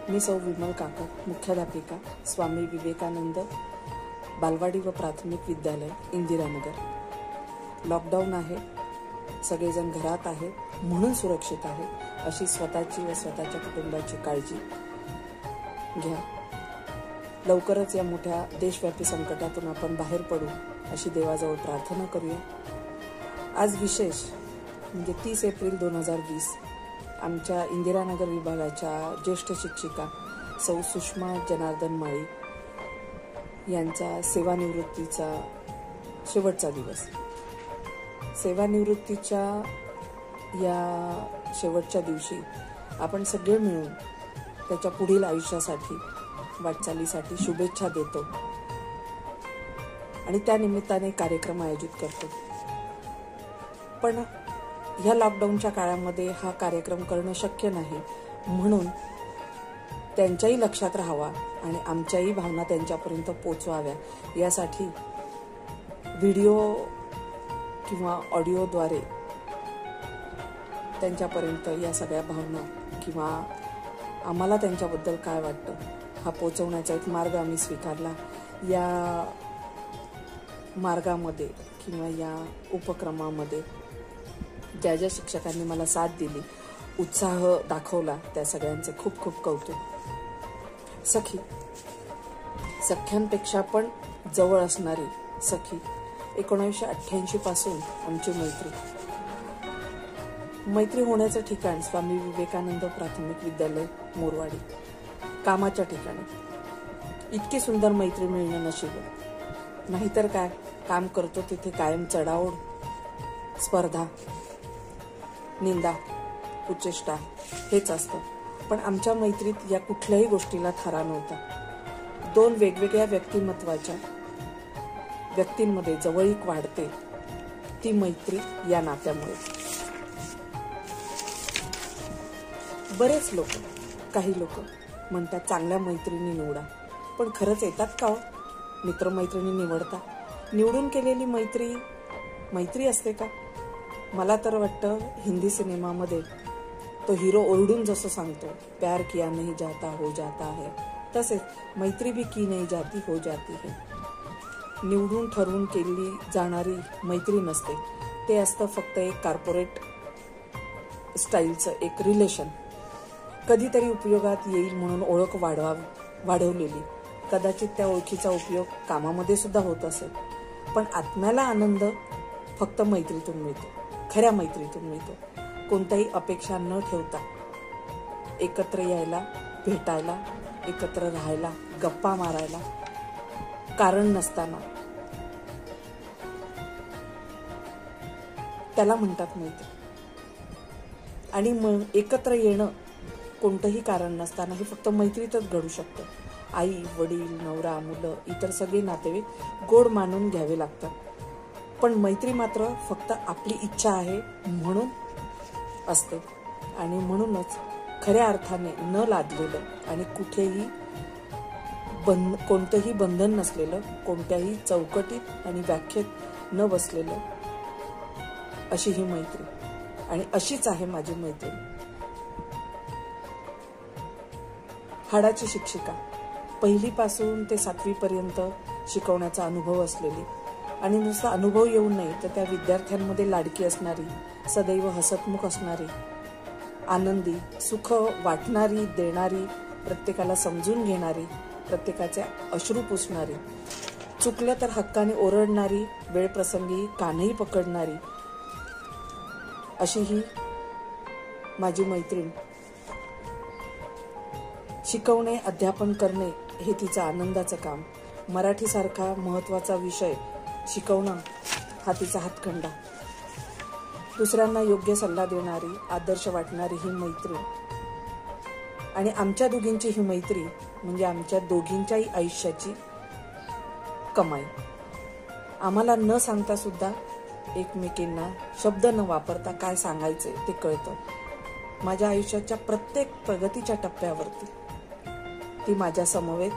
मी सौ विमल काकड, मुख्याध्यापिका, स्वामी विवेकानंद बालवाडी व प्राथमिक विद्यालय, इंदिरानगर. लॉकडाऊन आहे, सगळेजण घरात आहेत म्हणून सुरक्षित आहे. अशी स्वतःची व स्वतःच्या कुटुंबाची काळजी घ्या. लवकरच या मोठ्या देशव्यापी संकटातून आपण बाहेर पडू अशी देवाजवळ प्रार्थना करूया. आज विशेष म्हणजे 30 एप्रिल 2020 आमच्या इंदिरानगर विभागाच्या ज्येष्ठ शिक्षिका सौ सुषमा जनार्दन माळी यांचा सेवानिवृत्तीचा शेवटचा दिवस. सेवानिवृत्तीच्या या शेवटच्या दिवशी आपण सगळे मिळून त्याच्या पुढील आयुष्यासाठी, वाटचालीसाठी शुभेच्छा देतो आणि त्या निमित्ताने कार्यक्रम आयोजित करतो. पण ह्या लॉकडाऊनच्या काळामध्ये हा कार्यक्रम करणं शक्य नाही, म्हणून त्यांच्याही लक्षात राहावा आणि आमच्याही भावना त्यांच्यापर्यंत पोचवाव्या यासाठी व्हिडिओ किंवा ऑडिओद्वारे त्यांच्यापर्यंत या सगळ्या भावना किंवा आम्हाला त्यांच्याबद्दल काय वाटतं हा पोचवण्याचा एक मार्ग आम्ही स्वीकारला. या मार्गामध्ये किंवा या उपक्रमामध्ये ज्या ज्या शिक्षकांनी मला साथ दिली, उत्साह दाखवला, त्या सगळ्यांचे खूप खूप कौतुक. सखी, सख्यांपेक्षा पण जवळ असणारी सखी. 1988 पासून आमची मैत्री होण्याचं ठिकाण स्वामी विवेकानंद प्राथमिक विद्यालय मोरवाडी. कामाच्या ठिकाणी इतकी सुंदर मैत्री मिळणं नशीब. नाहीतर काय, काम करतो तिथे कायम चढाओढ, स्पर्धा, निंदा, कुचेष्टा हेच असतं. पण आमच्या मैत्रीत या कुठल्याही गोष्टीला थारा नव्हता. 2 वेगवेगळ्या व्यक्तींमध्ये जवळीक वाढते ती मैत्री या नात्यामुळे. बरेच लोक, काही लोक म्हणतात चांगल्या मैत्रिणी निवडा, पण खरंच येतात का हो मित्रमैत्रिणी निवडता? निवडून केलेली मैत्री असते का? मला तर वाटतं हिंदी सिनेमामध्ये तो हिरो ओरडून जसं सांगतो, प्यार किया नहीं जाता हो जाता है, तसेच मैत्री भी की नहीं जाती हो जाती है. निवडून ठरवून केली जाणारी मैत्री नसते. ते असतं फक्त एक कॉर्पोरेट स्टाईलचं एक रिलेशन. कधीतरी उपयोगात येईल म्हणून ओळख वाढवलेली. कदाचित त्या ओळखीचा उपयोग कामामध्ये सुद्धा होत असेल. पण आत्म्याला आनंद फक्त मैत्रीतून मिळतो, खऱ्या मैत्रीतून मिळतो. कोणत्याही अपेक्षा न ठेवता एकत्र यायला, भेटायला, एकत्र राहायला, गप्पा मारायला, कारण नसताना, त्याला म्हणतात मैत्री. आणि मग एकत्र येणं कोणतंही कारण नसताना हे फक्त मैत्रीतच घडू शकतं. आई, वडील, नवरा, मुलं, इतर सगळे नातेवाईक गोड मानून घ्यावे लागतात. पण मैत्री मात्र फक्त आपली इच्छा आहे म्हणून असते. आणि म्हणूनच खऱ्या अर्थाने न लादलेलं आणि कुठेही कोणतंही बंधन नसलेलं, कोणत्याही चौकटीत आणि व्याख्येत न बसलेलं, अशी ही मैत्री. आणि अशीच आहे माझी मैत्री. हाडाची शिक्षिका, 1ली पासून ते 7वी पर्यंत शिकवण्याचा अनुभव असलेली आणि नुसता अनुभव येऊ नये तर त्या विद्यार्थ्यांमध्ये लाडकी असणारी, सदैव हसतमुख असणारी, आनंदी, सुख वाटणारी, देणारी, प्रत्येकाला समजून घेणारी, प्रत्येकाचे अश्रू पुसणारी, चुकलं तर हक्काने ओरडणारी, वेळप्रसंगी कानही पकडणारी, अशी ही माझी मैत्रीण. शिकवणे, अध्यापन करणे हे तिचं आनंदाचं काम. मराठीसारखा महत्त्वाचा विषय शिकवणं हा तिचा हातखंडा. दुसऱ्यांना योग्य सल्ला देणारी, आदर्श वाटणारी ही मैत्री. आणि आमच्या दोघींची ही मैत्री म्हणजे आमच्या दोघींच्याही आयुष्याची कमाई. आम्हाला न सांगता सुद्धा एकमेकींना शब्द न वापरता काय सांगायचे ते कळतं. माझ्या आयुष्याच्या प्रत्येक प्रगतीच्या टप्प्यावरती ती माझ्या समवेत,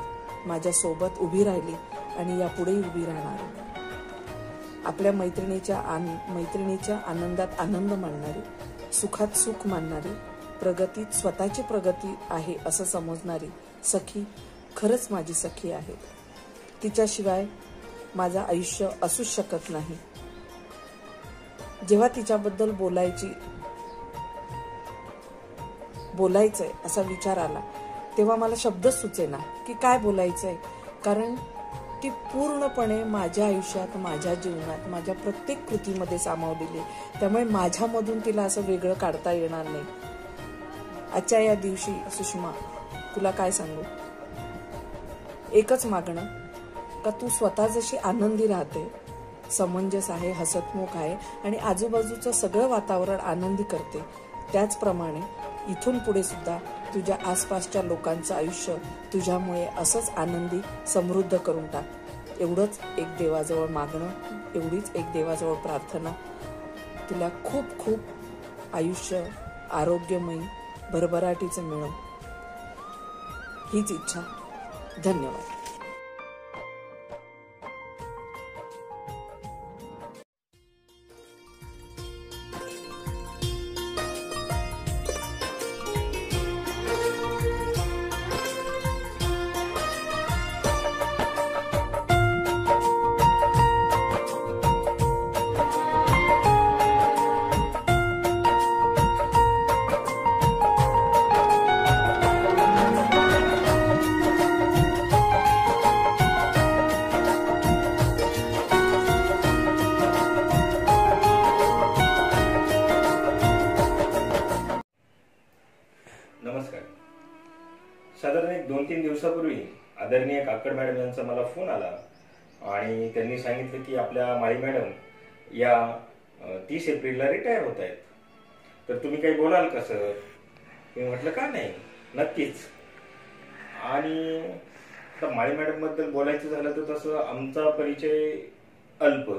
माझ्या सोबत उभी राहिली आणि यापुढेही उभी राहणार. आपल्या मैत्रिणीच्या आनंदात आनंद मानणारी, सुखात सुख मानणारी, प्रगतीत स्वतःची प्रगती आहे असं समजणारी सखी खरंच माझी सखी आहे. तिच्याशिवाय माझं आयुष्य असूच शकत नाही. जेव्हा तिच्याबद्दल बोलायचंय असा विचार आला तेव्हा मला शब्दच सुचेना की काय बोलायचंय. कारण ती पूर्णपणे माझ्या आयुष्यात, माझ्या जीवनात, माझ्या प्रत्येक कृतीमध्ये सामावलेली. त्यामुळे माझ्यामधून तिला असं वेगळं काढता येणार नाही. आजच्या या दिवशी सुषमा, तुला काय सांगू, एकच मागणं का तू स्वतः जशी आनंदी राहते, समंजस आहे, हसतमुख आहे आणि आजूबाजूचं सगळं वातावरण आनंदी करते, त्याचप्रमाणे इथून पुढे सुद्धा तुझ्या आसपासच्या लोकांचं आयुष्य तुझ्यामुळे असंच आनंदी, समृद्ध करून टाक. एवढंच एक देवाजवळ मागणं, एवढीच एक देवाजवळ प्रार्थना. तुला खूप खूप आयुष्य आरोग्यमयी, भरभराटीचं मिळो, हीच इच्छा. धन्यवाद. 2-3 दिवसापूर्वी आदरणीय काकड मॅडम यांचा मला फोन आला आणि त्यांनी सांगितलं की आपल्या माळी मॅडम या 30 एप्रिलला रिटायर होत आहेत, तर तुम्ही काही बोलाल का सर? मी म्हटलं का नाही, नक्कीच. आणि आता माळी मॅडम बद्दल बोलायचं झालं तर तसं आमचा परिचय अल्प,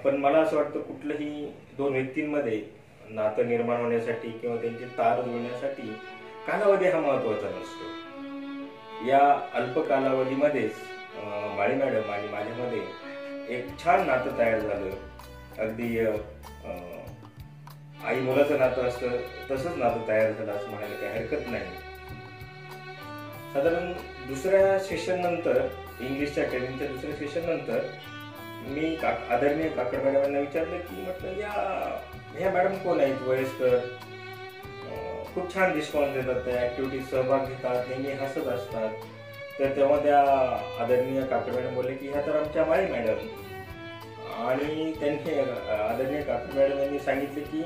पण मला असं वाटतं कुठलंही 2 व्यक्तींमध्ये नातं निर्माण होण्यासाठी किंवा त्यांची तार जुळण्यासाठी कालावधी हा महत्वाचा नसतो. या अल्प कालावधीमध्येच माळी मॅडम आणि माझ्यामध्ये एक छान नातं तयार झालं. अगदी आई मुलाचं नातं असतं तसंच नातं तयार झालं असं म्हणायला काही हरकत नाही. साधारण दुसऱ्या सेशन नंतर, इंग्लिशच्या ट्रेनिंगच्या दुसऱ्या सेशन नंतर मी आदरणीय काकड मॅडम यांना विचारलं की म्हटलं ह्या मॅडम कोण आहेत, वयस्कर, खूप छान रिस्पॉन्स देतात, त्या ऍक्टिव्हिटीज सहभाग घेतात, नेहमी हसत असतात. तर तेव्हा त्या आदरणीय काकड मॅडम बोलले की ह्या तर आमच्या माळी मॅडम. आणि त्यांनी आदरणीय काकड मॅडम यांनी सांगितले की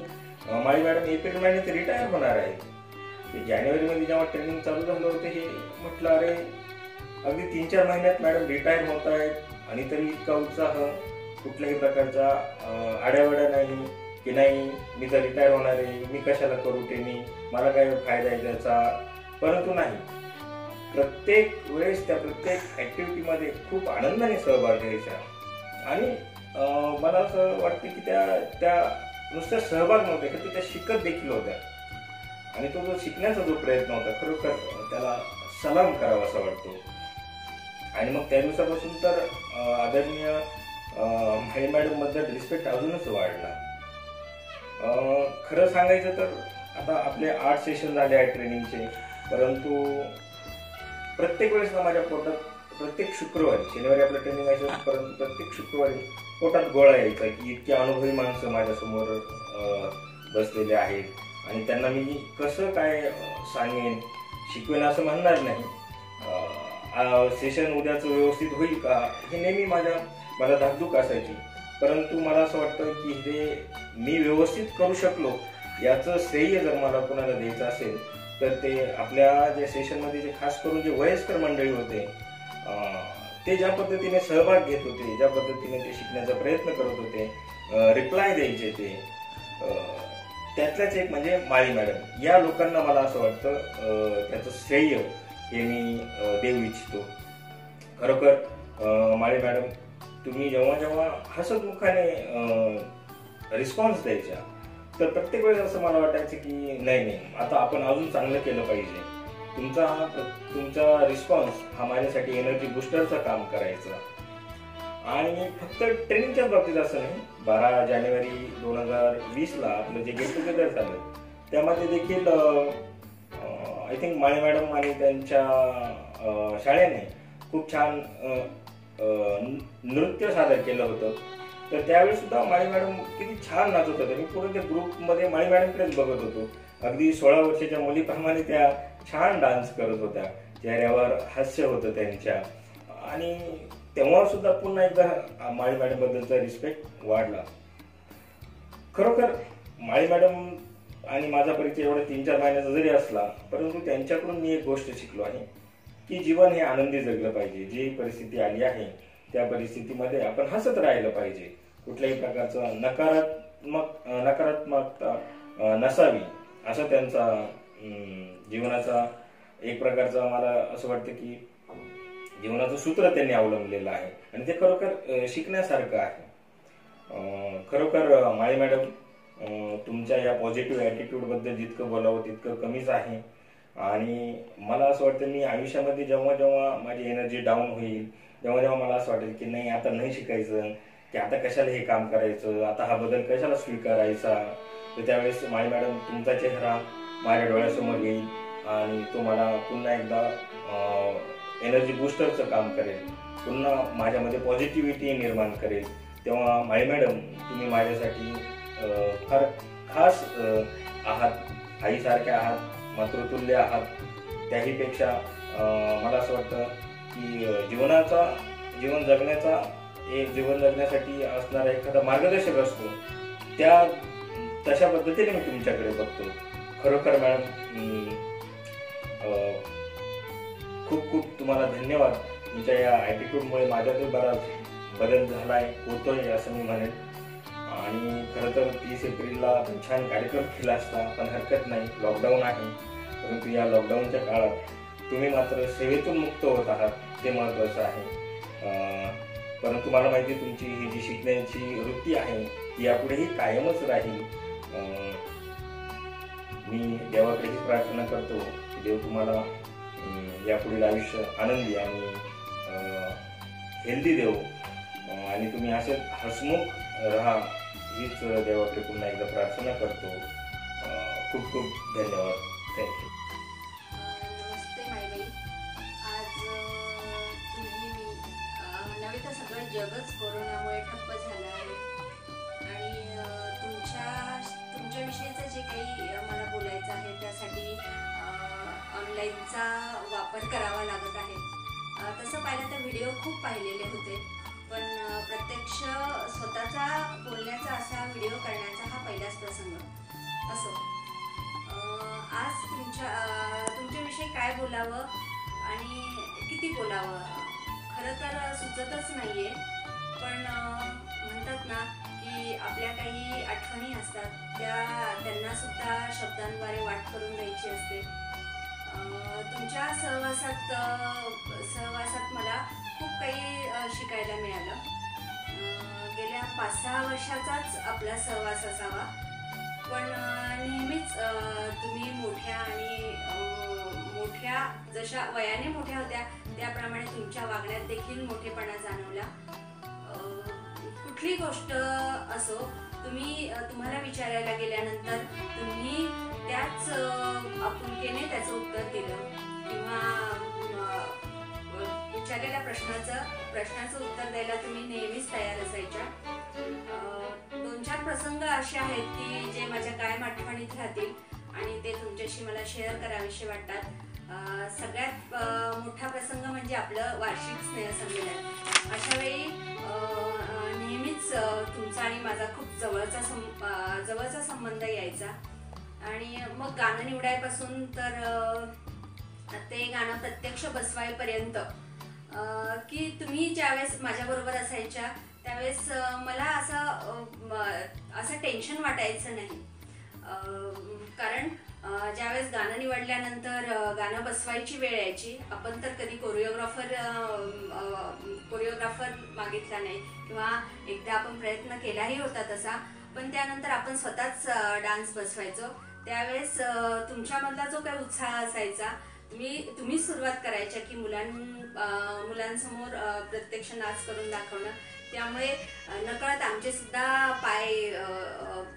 माळी मॅडम एप्रिल महिन्यात रिटायर होणार आहेत. जानेवारीमध्ये जेव्हा ट्रेनिंग चालू झालं होतं हे म्हटलं अरे अगदी 3-4 महिन्यात मॅडम रिटायर होत आहेत आणि तरी इतका उत्साह, कुठल्याही प्रकारचा आड्यावड्या नाही की नाही मी तर रिटायर होणार आहे, मी कशाला करू ट्रेनिंग, मला काय फायदा आहे त्याचा. परंतु नाही, प्रत्येक वेळेस त्या प्रत्येक ऍक्टिव्हिटीमध्ये खूप आनंदाने सहभाग घ्यायचा. आणि मला असं वाटतं की त्या नुसत्या सहभाग नव्हत्या तर त्या शिकत देखील होत्या. आणि तो जो शिकण्याचा जो प्रयत्न होता खरोखर त्याला सलाम करावा असा वाटतो. आणि मग त्या दिवसापासून तर आदरणीय माळी मॅडम बद्दल रिस्पेक्ट अजूनच वाढला. खरं सांगायचं तर आता आपले 8 सेशन झाले आहेत ट्रेनिंगचे, परंतु प्रत्येक वेळेस ना माझ्या पोटात प्रत्येक शुक्रवारी, शनिवारी आपलं ट्रेनिंग असेल परंतु प्रत्येक शुक्रवारी पोटात गोळा यायचा की इतकी अनुभवी माणसं माझ्यासमोर बसलेले आहेत आणि त्यांना मी कसं काय सांगेन, शिकवेन असं म्हणणार नाही. सेशन उद्याचं व्यवस्थित होईल का हे नेहमी मला धाकधूक असायची. परंतु मला असं वाटतं की हे मी व्यवस्थित करू शकलो याचं श्रेय जर मला कोणाला द्यायचं असेल तर ते आपल्या ज्या सेशनमध्ये जे खास करून जे वयस्कर मंडळी होते ते ज्या पद्धतीने सहभाग घेत होते, ज्या पद्धतीने ते शिकण्याचा प्रयत्न करत होते, रिप्लाय द्यायचे ते, त्यातल्याच एक म्हणजे माळी मॅडम. या लोकांना मला असं वाटतं त्याचं श्रेय हे मी देऊ इच्छितो. खरोखर माळी मॅडम तुम्ही जेव्हा हसत मुखाने रिस्पॉन्स द्यायच्या तर प्रत्येक वेळेस असं मला वाटायचं की नाही आता आपण अजून चांगलं केलं पाहिजे. तुमचा रिस्पॉन्स हा माझ्यासाठी एनर्जी बुस्टरचं काम करायचं. आणि फक्त ट्रेनिंगच्याच बाबतीत असं नाही, 12 जानेवारी 2020ला आपलं जे गेट टुगेदर झालं त्यामध्ये देखील आय थिंक माळी मॅडम आणि त्यांच्या शाळेने खूप छान नृत्य सादर केलं होतं. तर त्यावेळी सुद्धा माळी मॅडम किती छान नाचत होत्या. मी पूर्ण त्या ग्रुपमध्ये माळी मॅडमकडेच बघत होतो. अगदी 16 वर्षाच्या मुलीप्रमाणे त्या छान डान्स करत होत्या, चेहऱ्यावर हास्य होतं त्यांच्या. आणि तेव्हा सुद्धा पुन्हा एकदा माळी मॅडम बद्दलचा रिस्पेक्ट वाढला. खरोखर माळी मॅडम आणि माझा परिचय एवढा 3-4 महिन्याचा जरी असला परंतु त्यांच्याकडून मी एक गोष्ट शिकलो आहे की जीवन हे आनंदी जगलं पाहिजे. जी परिस्थिती आली आहे त्या परिस्थितीमध्ये आपण हसत राहिलं पाहिजे. कुठल्याही प्रकारचं नकारात्मकता नसावी असा त्यांचा जीवनाचा एक प्रकारचा मला असं वाटतं की जीवनाचं सूत्र त्यांनी अवलंबलेलं आहे आणि ते खरोखर शिकण्यासारखं आहे. खरोखर माळी मॅडम तुमच्या या पॉझिटिव्ह ॲटिट्यूड बद्दल जितकं बोलावं तितकं कमीच आहे. आणि मला असं वाटतं मी आयुष्यामध्ये जेव्हा माझी एनर्जी डाऊन होईल तेव्हा मला असं वाटेल की नाही आता नाही शिकायचं, की आता कशाला हे काम करायचं, आता हा बदल कशाला स्वीकारायचा, तर त्यावेळेस माळी मॅडम तुमचा चेहरा माझ्या डोळ्यासमोर येईल आणि तो मला पुन्हा एकदा एनर्जी बुस्टरचं काम करेल, पुन्हा माझ्यामध्ये पॉझिटिव्हिटी निर्माण करेल. तेव्हा माळी मॅडम तुम्ही माझ्यासाठी फार खास आहात, आईसारख्या आहात, मातृतुल्य आहात. त्याहीपेक्षा मला असं वाटतं की जीवन जगण्यासाठी असणारा एखादा मार्गदर्शक असतो तशा पद्धतीने मी तुमच्याकडे बघतो. खरोखर मॅडम खूप खूप तुम्हाला धन्यवाद. तुमच्या या ॲटिट्यूडमुळे माझ्यातही बराच बदल झालाय, होतोय असं मी म्हणेन. आणि खरं तर 30 एप्रिलला आपण छान कार्यक्रम केला असता, पण हरकत नाही, लॉकडाऊन आहे. परंतु या लॉकडाऊनच्या काळात तुम्ही मात्र सेवेतून मुक्त होत आहात, ते महत्त्वाचं आहे. परंतु मला माहिती आहे तुमची ही जी शिकण्याची वृत्ती आहे ती यापुढेही कायमच राहील. मी देवाकडेही प्रार्थना करतो की देव तुम्हाला यापुढील आयुष्य आनंदी आणि हेल्दी देव आणि तुम्ही असे हसमुख राहा, हीच देवाकडे पुन्हा एकदा प्रार्थना करतो. खूप खूप धन्यवाद. थँक्यू. नमस्ते मायबाई. आज तुम्ही नव्हे तर सगळं जगच कोरोनामुळे ठप्प झालं आहे आणि तुमच्याविषयीचं जे काही मला बोलायचं आहे त्यासाठी ऑनलाईनचा वापर करावा लागत आहे. तसं पाहिलं तर व्हिडिओ खूप पाहिलेले होते, पण प्रत्यक्ष स्वतःचा बोलण्याचा असा व्हिडिओ करण्याचा हा पहिलाच प्रसंग असो. आज तुमच्याविषयी काय बोलावं आणि किती बोलावं खरं तर सुचतच नाही आहे. पण म्हणतात ना की आपल्या काही आठवणी असतात, त्यांनासुद्धा शब्दांद्वारे वाट करून द्यायची असते. तुमच्या सहवासात मला खूप काही शिकायला मिळालं. गेल्या 5-6 वर्षाचाच आपला सहवास असावा, पण नेहमीच तुम्ही मोठ्या जशा वयाने मोठ्या होत्या त्याप्रमाणे तुमच्या वागण्यात देखील मोठेपणा जाणवला. कुठली गोष्ट असो, तुम्हाला विचारायला गेल्यानंतर तुम्ही त्याच आपुलकीने त्याचं उत्तर दिलं किंवा विचारलेल्या प्रश्नाचं उत्तर द्यायला तुम्ही नेहमीच तयार असायच्या. 2-4 प्रसंग असे आहेत की जे माझ्या कायम आठवणीत राहतील आणि ते तुमच्याशी मला शेअर करावेसे वाटतात. सगळ्यात मोठा प्रसंग म्हणजे आपलं वार्षिक स्नेहसंमेलन. अशा वेळी नेहमीच तुमचा आणि माझा खूप जवळचा संबंध यायचा आणि मग गाणं निवडायपासून तर ते गाणं प्रत्यक्ष बसवायपर्यंत की तुम्ही ज्यावेळेस माझ्याबरोबर असायच्या त्यावेळेस मला असं टेन्शन वाटायचं नाही. कारण ज्यावेळेस गाणं निवडल्यानंतर गाणं बसवायची वेळ यायची, आपण तर कधी कोरिओग्राफर मागितला नाही किंवा एकदा आपण प्रयत्न केलाही होता तसा, पण त्यानंतर आपण स्वतःच डान्स बसवायचो. त्यावेळेस तुमच्यामधला जो काही उत्साह असायचा, तुम्ही सुरुवात करायच्या की मुलांसमोर प्रत्यक्ष नाच करून दाखवणं, त्यामुळे नकळत आमचे सुद्धा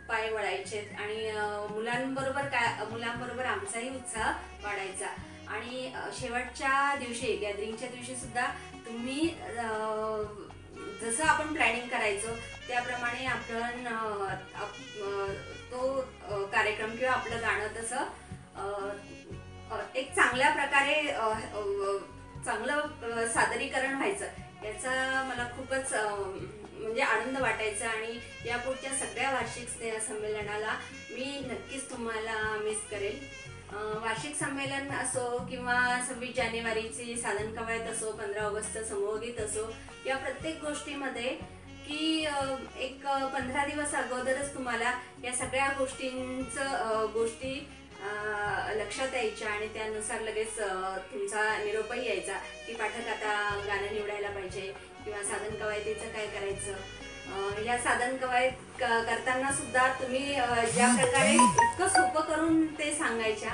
पाय वळायचे आणि मुलांबरोबर आमचाही उत्साह वाढायचा. आणि शेवटच्या दिवशी गॅदरिंगच्या दिवशी सुद्धा तुम्ही जसं आपण प्लॅनिंग करायचो त्याप्रमाणे आपण तो कार्यक्रम किंवा आपलं गाणं तसं एक चांगल्या प्रकारे चांगलं सादरीकरण व्हायचं, याचा मला खूपच म्हणजे आनंद वाटायचा. आणि यापुढच्या सगळ्या वार्षिक संमेलनाला मी नक्कीच तुम्हाला मिस करेल. वार्षिक संमेलन असो किंवा 26 जानेवारीची साधन कवायत असो, 15 ऑगस्टचं समूहगीत असो, या प्रत्येक गोष्टीमध्ये की एक 15 दिवस अगोदरच तुम्हाला या सगळ्या गोष्टी लक्षात यायच्या आणि त्यानुसार लगेच तुमचा निरोपही यायचा की पाठक आता गाणं निवडायला पाहिजे किंवा साधन कवायतीचं काय करायचं. या साधन कवायत करताना सुद्धा तुम्ही ज्या प्रकारे इतकं सोपं करून ते सांगायच्या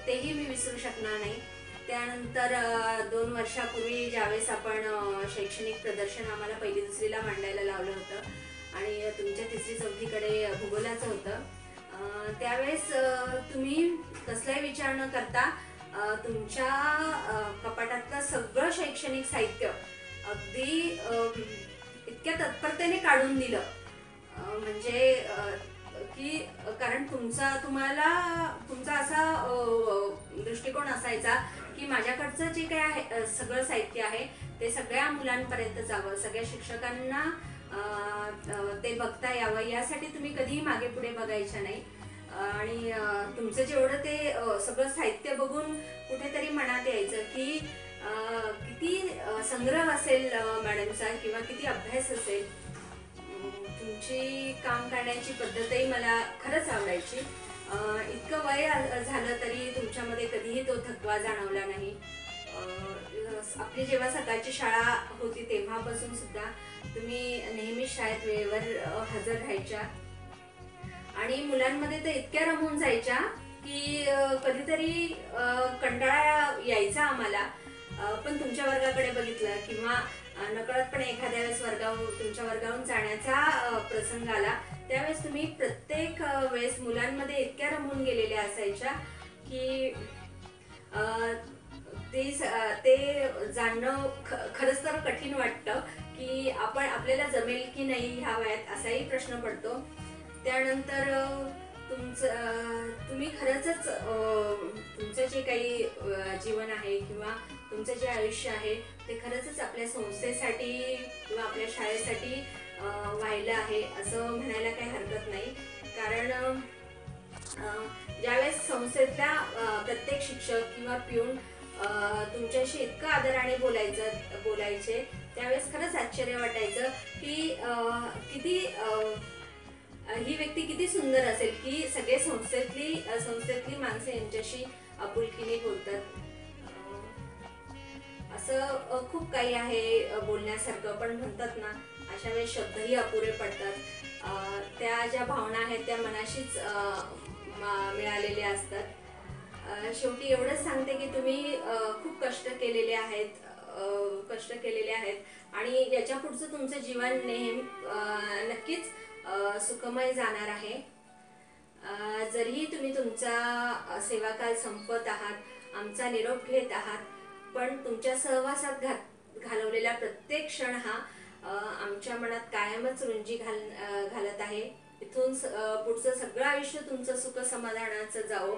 तेही मी विसरू शकणार नाही. त्यानंतर 2 वर्षापूर्वी ज्यावेळेस आपण शैक्षणिक प्रदर्शन आम्हाला 1ली-2रीला मांडायला लावलं होतं आणि तुमच्या 3री-4थीकडे भूगोलाचं होतं, त्यावेळेस तुम्ही कसलाही विचार न करता तुमच्या कपाटातलं सगळं शैक्षणिक साहित्य अगदी इतक्या तत्परतेने काढून दिलं. म्हणजे की कारण तुमचा असा दृष्टिकोन असायचा की माझ्याकडचं जे काही आहे सगळं साहित्य आहे ते सगळ्या मुलांपर्यंत जावं, सगळ्या शिक्षकांना ते बघता यावं, यासाठी तुम्ही कधीही मागे पुढे बघायच्या नाही. आणि तुमचं जेवढं ते सगळं साहित्य बघून कुठेतरी मनात यायचं की किती संग्रह असेल मॅडमचा किंवा किती अभ्यास असेल. तुमची काम करण्याची पद्धतही मला खरंच आवडायची. इतकं वय झालं तरी तुमच्यामध्ये कधीही तो थकवा जाणवला नाही. आपली जेव्हा सकाळची शाळा होती तेव्हापासून सुद्धा तुम्ही नेहमी शाळेत वेळेवर हजर राहायच्या आणि मुलांमध्ये तर इतक्या रमून जायच्या की कधीतरी कंटाळा यायचा आम्हाला. पण तुमच्या वर्गाकडे बघितलं किंवा नकळतपणे एखाद्या वेळेस तुमच्या वर्गावरून जाण्याचा प्रसंग आला त्यावेळेस तुम्ही प्रत्येक वेळेस मुलांमध्ये इतक्या रमून गेलेल्या असायच्या की ते जाणणं खरंच तर कठीण वाटतं की आपल्याला जमेल की नाही ह्या वयात असाही प्रश्न पडतो. त्यानंतर तुम्ही खरंच तुमचं जे काही जीवन आहे किंवा तुमचं जे आयुष्य आहे ते खरंच आपल्या संस्थेसाठी किंवा आपल्या शाळेसाठी वाहिलं आहे असं म्हणायला काही हरकत नाही. कारण ज्यावेळेस संस्थेतल्या प्रत्येक शिक्षक किंवा पिऊन तुमच्याशी इतकं आदराने बोलायचे त्यावेळेस खरंच आश्चर्य वाटायचं की किती ही व्यक्ती किती सुंदर असेल की सगळे संस्थेतली माणसं यांच्याशी आपुलकीने बोलतात. असं खूप काही आहे बोलण्यासारखं पण म्हणतात ना अशा वेळेस शब्दही अपुरे पडतात. त्या ज्या भावना आहेत त्या मनाशीच मिळालेल्या असतात. शेवटी एवढंच सांगते की तुम्ही खूप कष्ट केलेले आहेत आणि याच्या पुढचं तुमचं जीवन नक्कीच सुखमय जाणार आहे. जरीही तुम्ही तुमचा सेवाकाल संपत आहात आमचा निरोप घेत आहात पण तुमच्या सहवासात घालवलेला प्रत्येक क्षण हा आमच्या मनात कायमच रुंजी घालत आहे. इथून पुढचं सगळं आयुष्य तुमचं सुख समाधानाचं जावो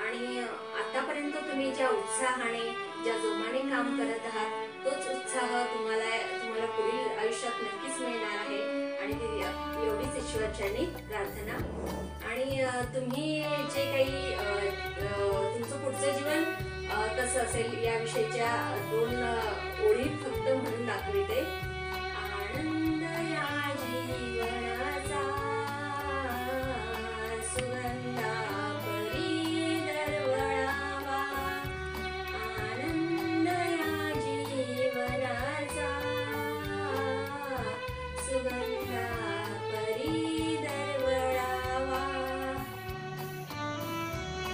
आणि आतापर्यंत तुम्ही ज्या उत्साहाने ज्या जोमाने काम करत आहात तोच उत्साह तुम्हाला पुढील आयुष्यात नक्कीच मिळणार आहे आणि एवढीच ईश्वरचरणी प्रार्थना. आणि तुम्ही जे काही तुमचं पुढचं जीवन कसं असेल याविषयीच्या 2 ओळी फक्त म्हणून दाखविते. आनंद या जीवनाचा सुगंधा परी दरवळावा. आनंद या जीवनाचा सुगंधा परी दरवळावा.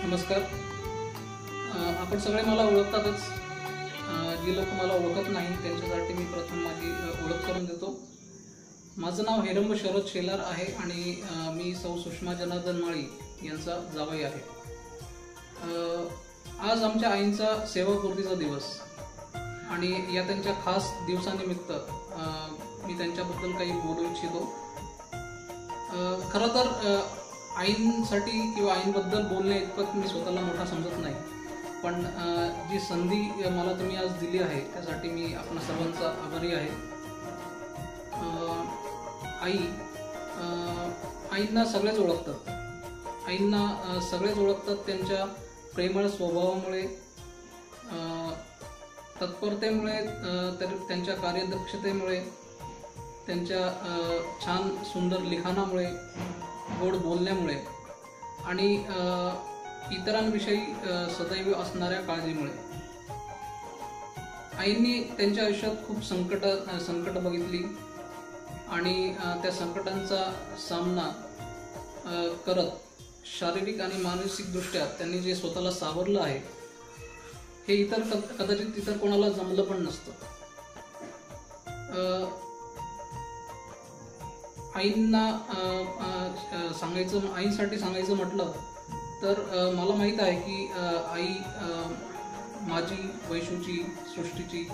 नमस्कार. आपण सगळे मला ओळखतातच. जी लोक मला ओळखत नाही त्यांच्यासाठी मी प्रथम माझी ओळख करून देतो. माझं नाव हेरंब शरद शेलार आहे आणि मी सौ सुषमा जनार्दन माळी यांचा जावई आहे. आज आमच्या आईंचा सेवापूर्तीचा दिवस आणि या त्यांच्या खास दिवसानिमित्त मी त्यांच्याबद्दल काही बोलू इच्छितो. खरं तर आईंसाठी किंवा आईंबद्दल बोलण्या इतपत मी स्वतःला मोठा समजत नाही पण जी संधी मला तुम्ही आज दिली आहे त्यासाठी मी आपणा सर्वांचा आभारी आहे. आईंना सगळेच ओळखतात. आईंना सगळेच ओळखतात त्यांच्या प्रेमळ स्वभावामुळे, तत्परतेमुळे, त्यांच्या कार्यदक्षतेमुळे, त्यांच्या छान सुंदर लिखाणामुळे, गोड बोलण्यामुळे आणि इतरांविषयी सदैव असणाऱ्या काळजीमुळे. आईंनी त्यांच्या आयुष्यात खूप संकट बघितली आणि त्या संकटांचा सामना करत शारीरिक आणि मानसिकदृष्ट्या त्यांनी जे स्वतःला सावरलं आहे हे कदाचित इतर कोणाला जमलं पण नसतं. आईंसाठी सांगायचं म्हटलं तर मला माहीत आहे की आई माझी, वैशूची, सृष्टीची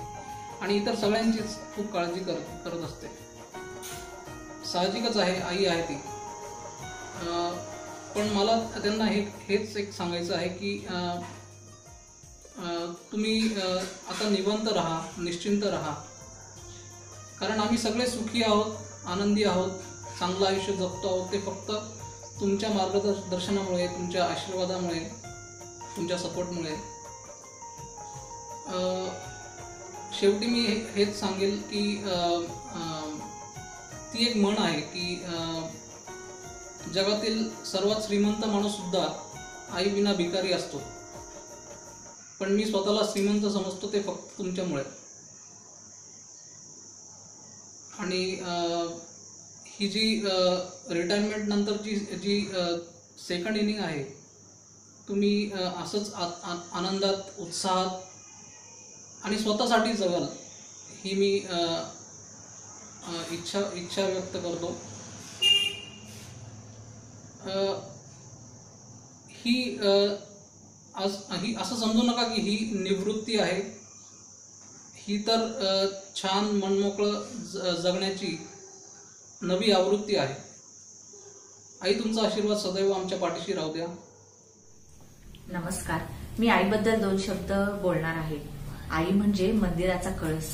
आणि इतर सगळ्यांचीच खूप काळजी करत असते. साहजिकच आहे, आई आहे ती. पण मला त्यांना हेच एक सांगायचं आहे की तुम्ही आता निवांत राहा, निश्चिंत राहा. कारण आम्ही सगळे सुखी आहोत, आनंदी आहोत, चांगलं आयुष्य जगतो आहोत ते फक्त तुमच्या मार्गदर्शनामुळे, तुमच्या आशीर्वादामुळे, तुमच्या सपोर्टमुळे शेवटी मी हेच सांगेल की ती एक म्हण आहे की जगातील सर्वात श्रीमंत माणूससुद्धा आईविना भिकारी असतो, पण मी स्वतःला श्रीमंत समजतो ते फक्त तुमच्यामुळे. आणि ही जी रिटायरमेंट नंतरची जी सेकंड इनिंग आहे, तुम्ही असंच आनंदात, उत्साहात आणि स्वतःसाठी जगाल ही मी इच्छा व्यक्त करतो. ही असं समजू नका की ही निवृत्ती आहे, ही तर छान मनमोकळं जगण्याची नवी आवृत्ती आहे. आई, तुमचा आशीर्वाद सदैव आमच्या पाठीशी राहू द्या. नमस्कार. मी आईबद्दल 2 शब्द बोलणार आहे. आई म्हणजे मंदिराचा कळस,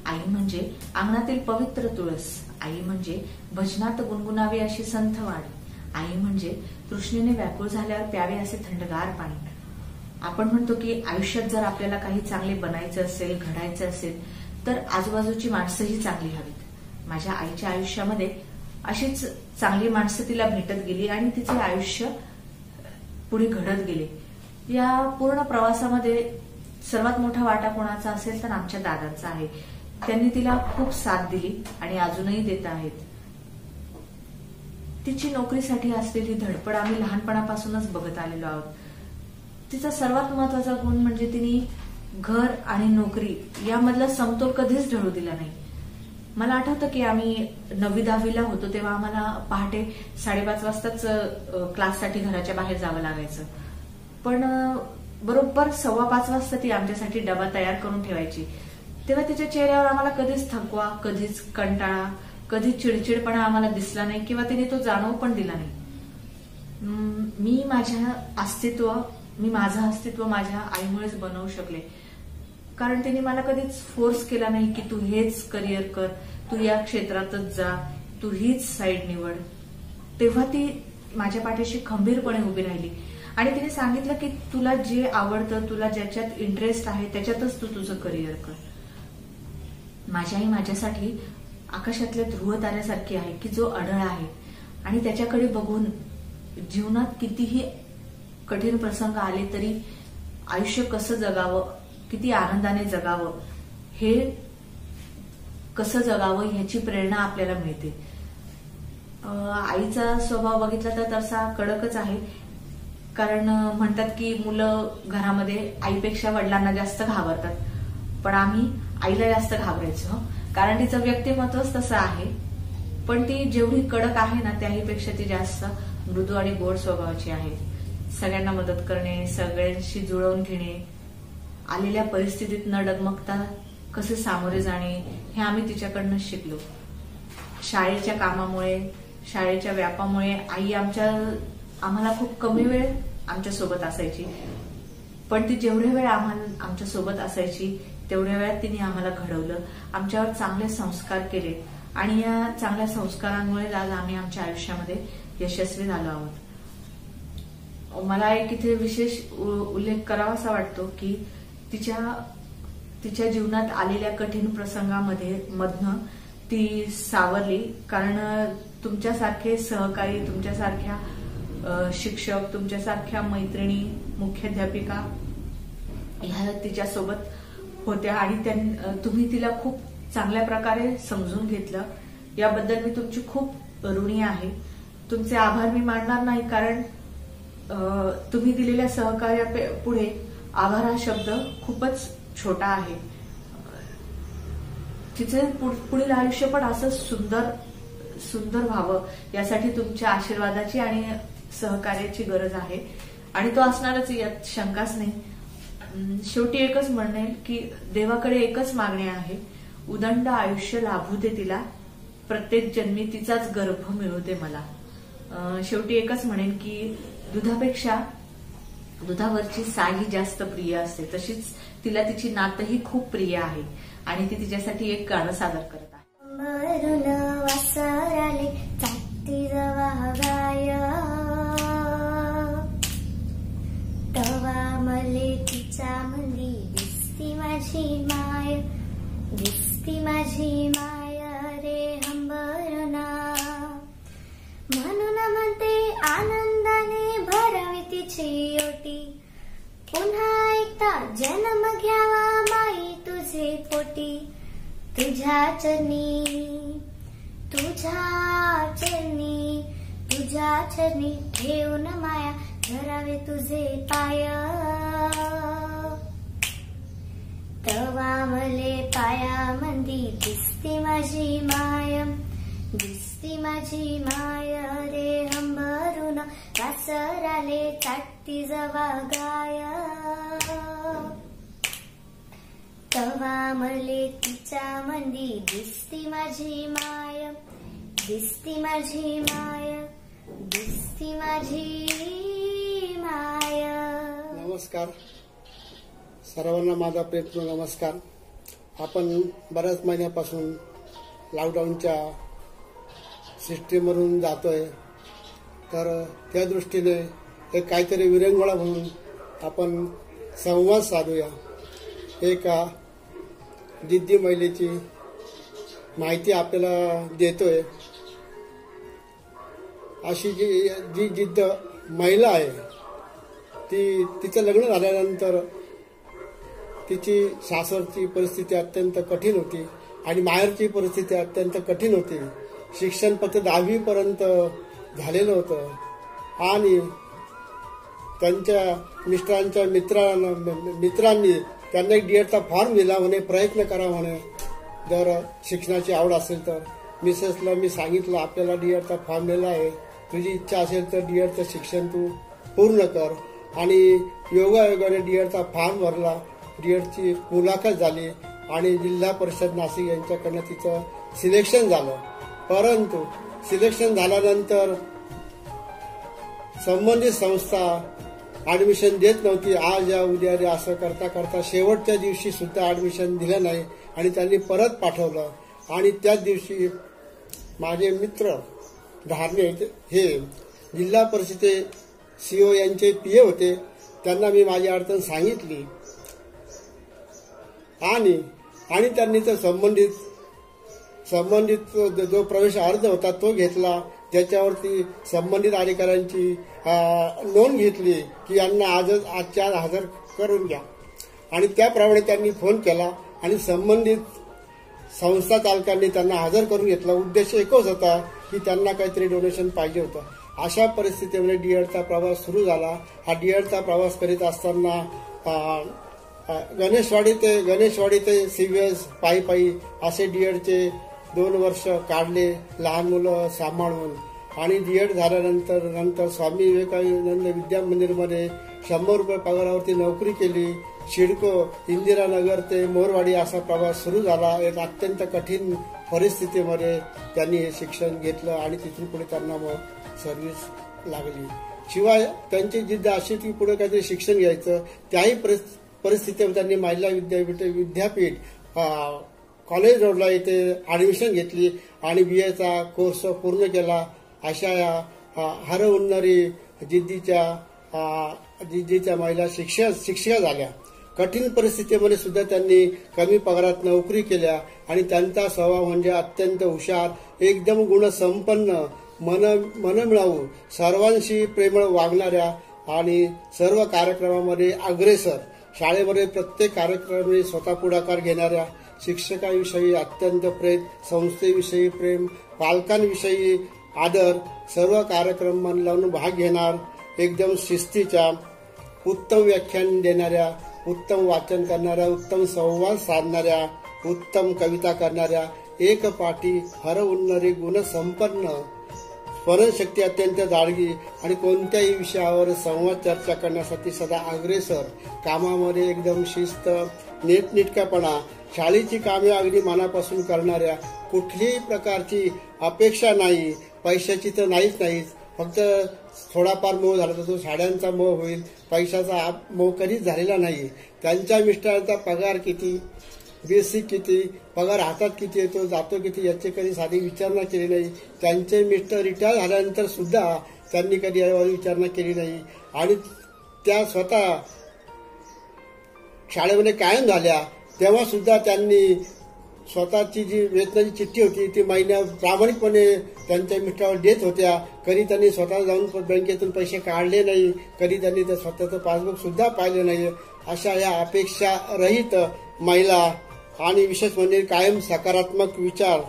आई म्हणजे अंगणातील पवित्र तुळस, आई म्हणजे भजनात गुणगुणावी अशी संथ वाणी, आई म्हणजे तृष्णेने व्याकुळ झाल्यावर प्यावे असे थंडगार पाणी. आपण म्हणतो की आयुष्यात जर आपल्याला काही चांगले बनायचं असेल, घडायचं असेल, तर आजूबाजूची माणसंही चांगली हवीत. माझ्या आईच्या आयुष्यामध्ये अशीच चांगली माणसं तिला भेटत गेली आणि तिचे आयुष्य पुढे घडत गेले. या पूर्ण प्रवासामध्ये सर्वात मोठा वाटा कोणाचा असेल तर आमच्या दादांचा आहे. त्यांनी तिला खूप साथ दिली आणि अजूनही देत आहेत. तिची नोकरीसाठी असलेली धडपड आम्ही लहानपणापासूनच बघत आलेलो आहोत. तिचा सर्वात महत्वाचा गुण म्हणजे तिने घर आणि नोकरी यामधला समतोल कधीच ढळू दिला नाही. मला आठवतं की आम्ही 9वी-10वीला होतो तेव्हा आम्हाला पहाटे 5:30 वाजताच क्लाससाठी घराच्या बाहेर जावं लागायचं, पण बरोबर 4:15 वाजता ती आमच्यासाठी डबा तयार करून ठेवायची. तेव्हा तिच्या चेहऱ्यावर आम्हाला कधीच थकवा, कधीच कंटाळा, कधीच चिडचिडपणा आम्हाला दिसला नाही किंवा तिने तो जाणवू पण दिला नाही. मी माझं अस्तित्व माझ्या आईमुळेच बनवू शकले, कारण तिने मला कधीच फोर्स केला नाही की तू हेच करिअर कर, तू या क्षेत्रातच जा, तू हीच साईड निवड. तेव्हा ती माझ्या पाठीशी खंबीरपणे उभी राहिली आणि तिने सांगितलं की तुला जे आवडतं, तुला ज्याच्यात इंटरेस्ट आहे त्याच्यातच तू तुझं करिअर कर. माझी आई माझ्यासाठी आकाशातल्या ध्रुव ताऱ्यासारखी आहे की जो अढळ आहे आणि त्याच्याकडे बघून जीवनात कितीही कठीण प्रसंग आले तरी आयुष्य कसं जगावं, किती आनंदाने जगावं, हे कसं जगावं ह्याची प्रेरणा आपल्याला मिळते. आईचा स्वभाव बघितला तर तसा कडकच आहे, कारण म्हणतात की मुलं घरामध्ये आईपेक्षा वडिलांना जास्त घाबरतात, पण आम्ही आईला जास्त घाबरायचो, कारण तिचं व्यक्तिमत्वच तसं आहे. पण ती जेवढी कडक आहे ना त्याहीपेक्षा ती जास्त मृदू आणि गोड स्वभावाची आहे. सगळ्यांना मदत करणे, सगळ्यांशी जुळवून घेणे, आलेल्या परिस्थितीत न डगमगता कसे सामोरे जाणे हे आम्ही तिच्याकडनं शिकलो. शाळेच्या कामामुळे, शाळेच्या व्यापामुळे आई आम्हाला खूप कमी वेळ आमच्या सोबत असायची, पण ती जेवढ्या वेळ आमच्या सोबत असायची तेवढ्या वेळात तिने आम्हाला घडवलं, आमच्यावर चांगले संस्कार केले आणि या चांगल्या संस्कारांमुळे आज आम्ही आमच्या आयुष्यामध्ये यशस्वी झालो आहोत. मला एक इथे विशेष उल्लेख करावासा वाटतो की तिच्या जीवनात आलेल्या कठीण प्रसंगामधनं ती सावरली, कारण तुमच्यासारखे सहकारी, तुमच्यासारख्या शिक्षक, तुमच्यासारख्या मैत्रिणी, मुख्याध्यापिका ह्या तिच्यासोबत होत्या आणि तुम्ही तिला खूप चांगल्या प्रकारे समजून घेतलं. याबद्दल मी तुमची खूप ऋणी आहे. तुमचे आभार मी मानणार नाही, कारण तुम्ही दिलेल्या सहकार्यापुढे आभार हा शब्द खूपच छोटा आहे. तिचे पुढील आयुष्य पण असं सुंदर व्हावं यासाठी तुमच्या आशीर्वादाची आणि सहकार्याची गरज आहे आणि तो असणारच, यात शंकाच नाही. शेवटी एकच म्हणेल की देवाकडे एकच मागणी आहे, उदंड आयुष्य लाभू दे तिला, प्रत्येक जन्मी तिचाच गर्भ मिळू दे मला. शेवटी एकच म्हणेन की दुधापेक्षा दुधावरची साय ही जास्त प्रिय असते, तशीच तिला तिची नातही खूप प्रिय आहे आणि ती तिच्यासाठी एक गाणं सादर करत आहे. वासराले चाटी जवा गाय प्रेमाची ओटी, पुन्हा एकदा जन्म घ्यावा माई तुझे पोटी, तुझ्या चरणी तुझ्या चरणी तुझ्या चरणी ठेवून माया धरावे तुझे पाय, तवा मले पाया मंदी दिसती माझी माय, दिसती माझी माय रे हंबरून कासराले चाटती जवा गाय, तवा मले तिच्या मंदी दिसती माझी माय, दिसती माझी माय, दिसती माझी माय. नमस्कार सर्वांना, माझा प्रेमपूर्ण नमस्कार. आपण बऱ्याच महिन्यापासून लॉकडाऊनच्या सिस्टीमवरून जातोय, तर त्या दृष्टीने एक काहीतरी विरंगुळा म्हणून आपण संवाद साधूया. एका जिद्दी महिलेची माहिती आपल्याला देतोय. अशी जी जिद्द महिला आहे ती, तिचं लग्न झाल्यानंतर तिची सासरची परिस्थिती अत्यंत कठीण होती आणि माहेरची परिस्थिती अत्यंत कठीण होती. शिक्षण फक्त 10वी पर्यंत झालेलं होतं आणि त्यांच्या मिस्टरांच्या मित्रांनी त्यांना एक डीएडचा फॉर्म दिला, म्हणे प्रयत्न करा म्हणे, जर शिक्षणाची आवड असेल तर. मिसेसला मी सांगितलं आपल्याला डीएडचा फॉर्म दिला आहे, तुझी इच्छा असेल तर डीएडचं शिक्षण तू पूर्ण कर. आणि योगायोगाने डीएडचा फॉर्म भरला, डीएडची मुलाखत झाली आणि जिल्हा परिषद नाशिक यांच्याकडनं तिचं सिलेक्शन झालं. परंतु सिलेक्शन झाल्यानंतर संबंधित संस्था ऍडमिशन देत नव्हती. आज या उद्या रे असं करता करता शेवटच्या दिवशी सुद्धा ऍडमिशन दिलं नाही आणि त्यांनी परत पाठवलं. आणि त्याच दिवशी माझे मित्र धारणे हे जिल्हा परिषदे सीओ यांचे पीए होते, त्यांना मी माझी अडचण सांगितली आणि त्यांनी तर संबंधित जो प्रवेश अर्ज होता तो घेतला. त्याच्यावरती संबंधित अधिकाऱ्यांची नोंद घेतली की यांना आजच्या आज हजर करून घ्या आणि त्याप्रमाणे त्यांनी फोन केला आणि संबंधित संस्था चालकांनी त्यांना हजर करून घेतला. उद्देश एकच होता की त्यांना काहीतरी डोनेशन पाहिजे होतं. अशा परिस्थितीमध्ये डीएडचा प्रवास सुरू झाला. हा डीएडचा प्रवास करीत असताना गणेशवाडी ते सीव्हीएस पायी असे डीएडचे 2 वर्ष काढले लहान मुलं सांभाळून. आणि डीएड झाल्यानंतर स्वामी विवेकानंद विद्या मंदिरमध्ये 100 रुपये पगारावरती नोकरी केली. शिडको इंदिरानगर ते मोरवाडी असा प्रवास सुरू झाला. एक अत्यंत कठीण परिस्थितीमध्ये त्यांनी हे शिक्षण घेतलं आणि तिथून पुढे त्यांना मग सर्व्हिस लागली. शिवाय त्यांची जिद्द अशी की पुढे काहीतरी शिक्षण घ्यायचं. त्याही परिस्थितीमध्ये त्यांनी महिला विद्यापीठ कॉलेज रोडला इथे ऍडमिशन घेतली आणि बीएचा कोर्स पूर्ण केला. अशा या हरहुन्नरी जिद्दीच्या महिला शिक्षिका झाल्या. कठीण परिस्थितीमध्ये सुद्धा त्यांनी कमी पगारात नोकरी केल्या आणि त्यांचा स्वभाव म्हणजे अत्यंत हुशार, एकदम गुणसंपन्न, मनमिळावू, सर्वांशी प्रेमळ वागणाऱ्या आणि सर्व कार्यक्रमामध्ये अग्रेसर, शाळेमध्ये प्रत्येक कार्यक्रमामध्ये स्वतः पुढाकार घेणाऱ्या, शिक्षकाविषयी अत्यंत प्रेम, संस्थेविषयी प्रेम, पालकांविषयी आदर, सर्व कार्यक्रमांना भाग घेणार, एकदम शिस्तीच्या, उत्तम व्याख्यान देणाऱ्या, उत्तम वाचन करणाऱ्या, उत्तम संवाद साधणाऱ्या, उत्तम कविता करणाऱ्या, एकपाठी, हरहुन्नरी, गुणसंपन्न, स्मरणशक्ती अत्यंत दाडगी आणि कोणत्याही विषयावर संवाद चर्चा करण्यासाठी सदा अग्रेसर, कामामध्ये एकदम शिस्त, नीटनेटकेपणा, शाळेची कामे अगदी मनापासून करणाऱ्या, कुठलीही प्रकारची अपेक्षा नाही, पैशाची तर नाहीच, फक्त थोडाफार मोह झाला तर तो साड्यांचा मोह होईल, पैशाचा मोह कधीच झालेला नाही. त्यांच्या मिस्टरांचा पगार किती, बेसिक किती, पगार हातात किती येतो, जातो किती, याची कधी साधी विचारणा केली नाही. त्यांचे मिस्टर रिटायर झाल्यानंतर सुद्धा त्यांनी कधी यावर विचारणा केली नाही आणि त्या स्वतः शाळेमध्ये कायम झाल्या. तेव्हा सुद्धा त्यांनी स्वतःची जी वेतनाची चिठ्ठी होती ती महिन्या प्रामाणिकपणे त्यांच्या मित्रावर देत होत्या. कधी त्यांनी स्वतः जाऊन बँकेतून पैसे काढले नाही, कधी त्यांनी तर स्वतःचं पासबुक सुद्धा पाहिलं नाही. अशा या अपेक्षा रहित महिला आणि विशेष म्हणजे कायम सकारात्मक विचार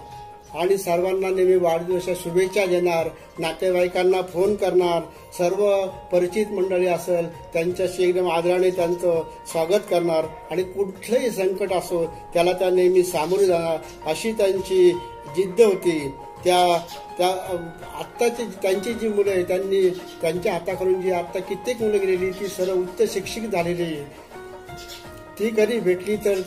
आणि सर्वांना नेहमी वाढदिवसाच्या शुभेच्छा देणार, नातेवाईकांना फोन करणार, सर्व परिचित मंडळी असेल त्यांच्याशी एकदम आदराने त्यांचं स्वागत करणार आणि कुठलंही संकट असो त्याला त्या नेहमी सामोरे जाणार अशी त्यांची जिद्द होती. आत्ताची त्यांची जी मुलं आहे त्यांनी त्यांच्या हाताखालून जी आता कित्येक मुलं गेलेली ती सर्व उच्च शिक्षित झालेली, ती कधी भेटली तर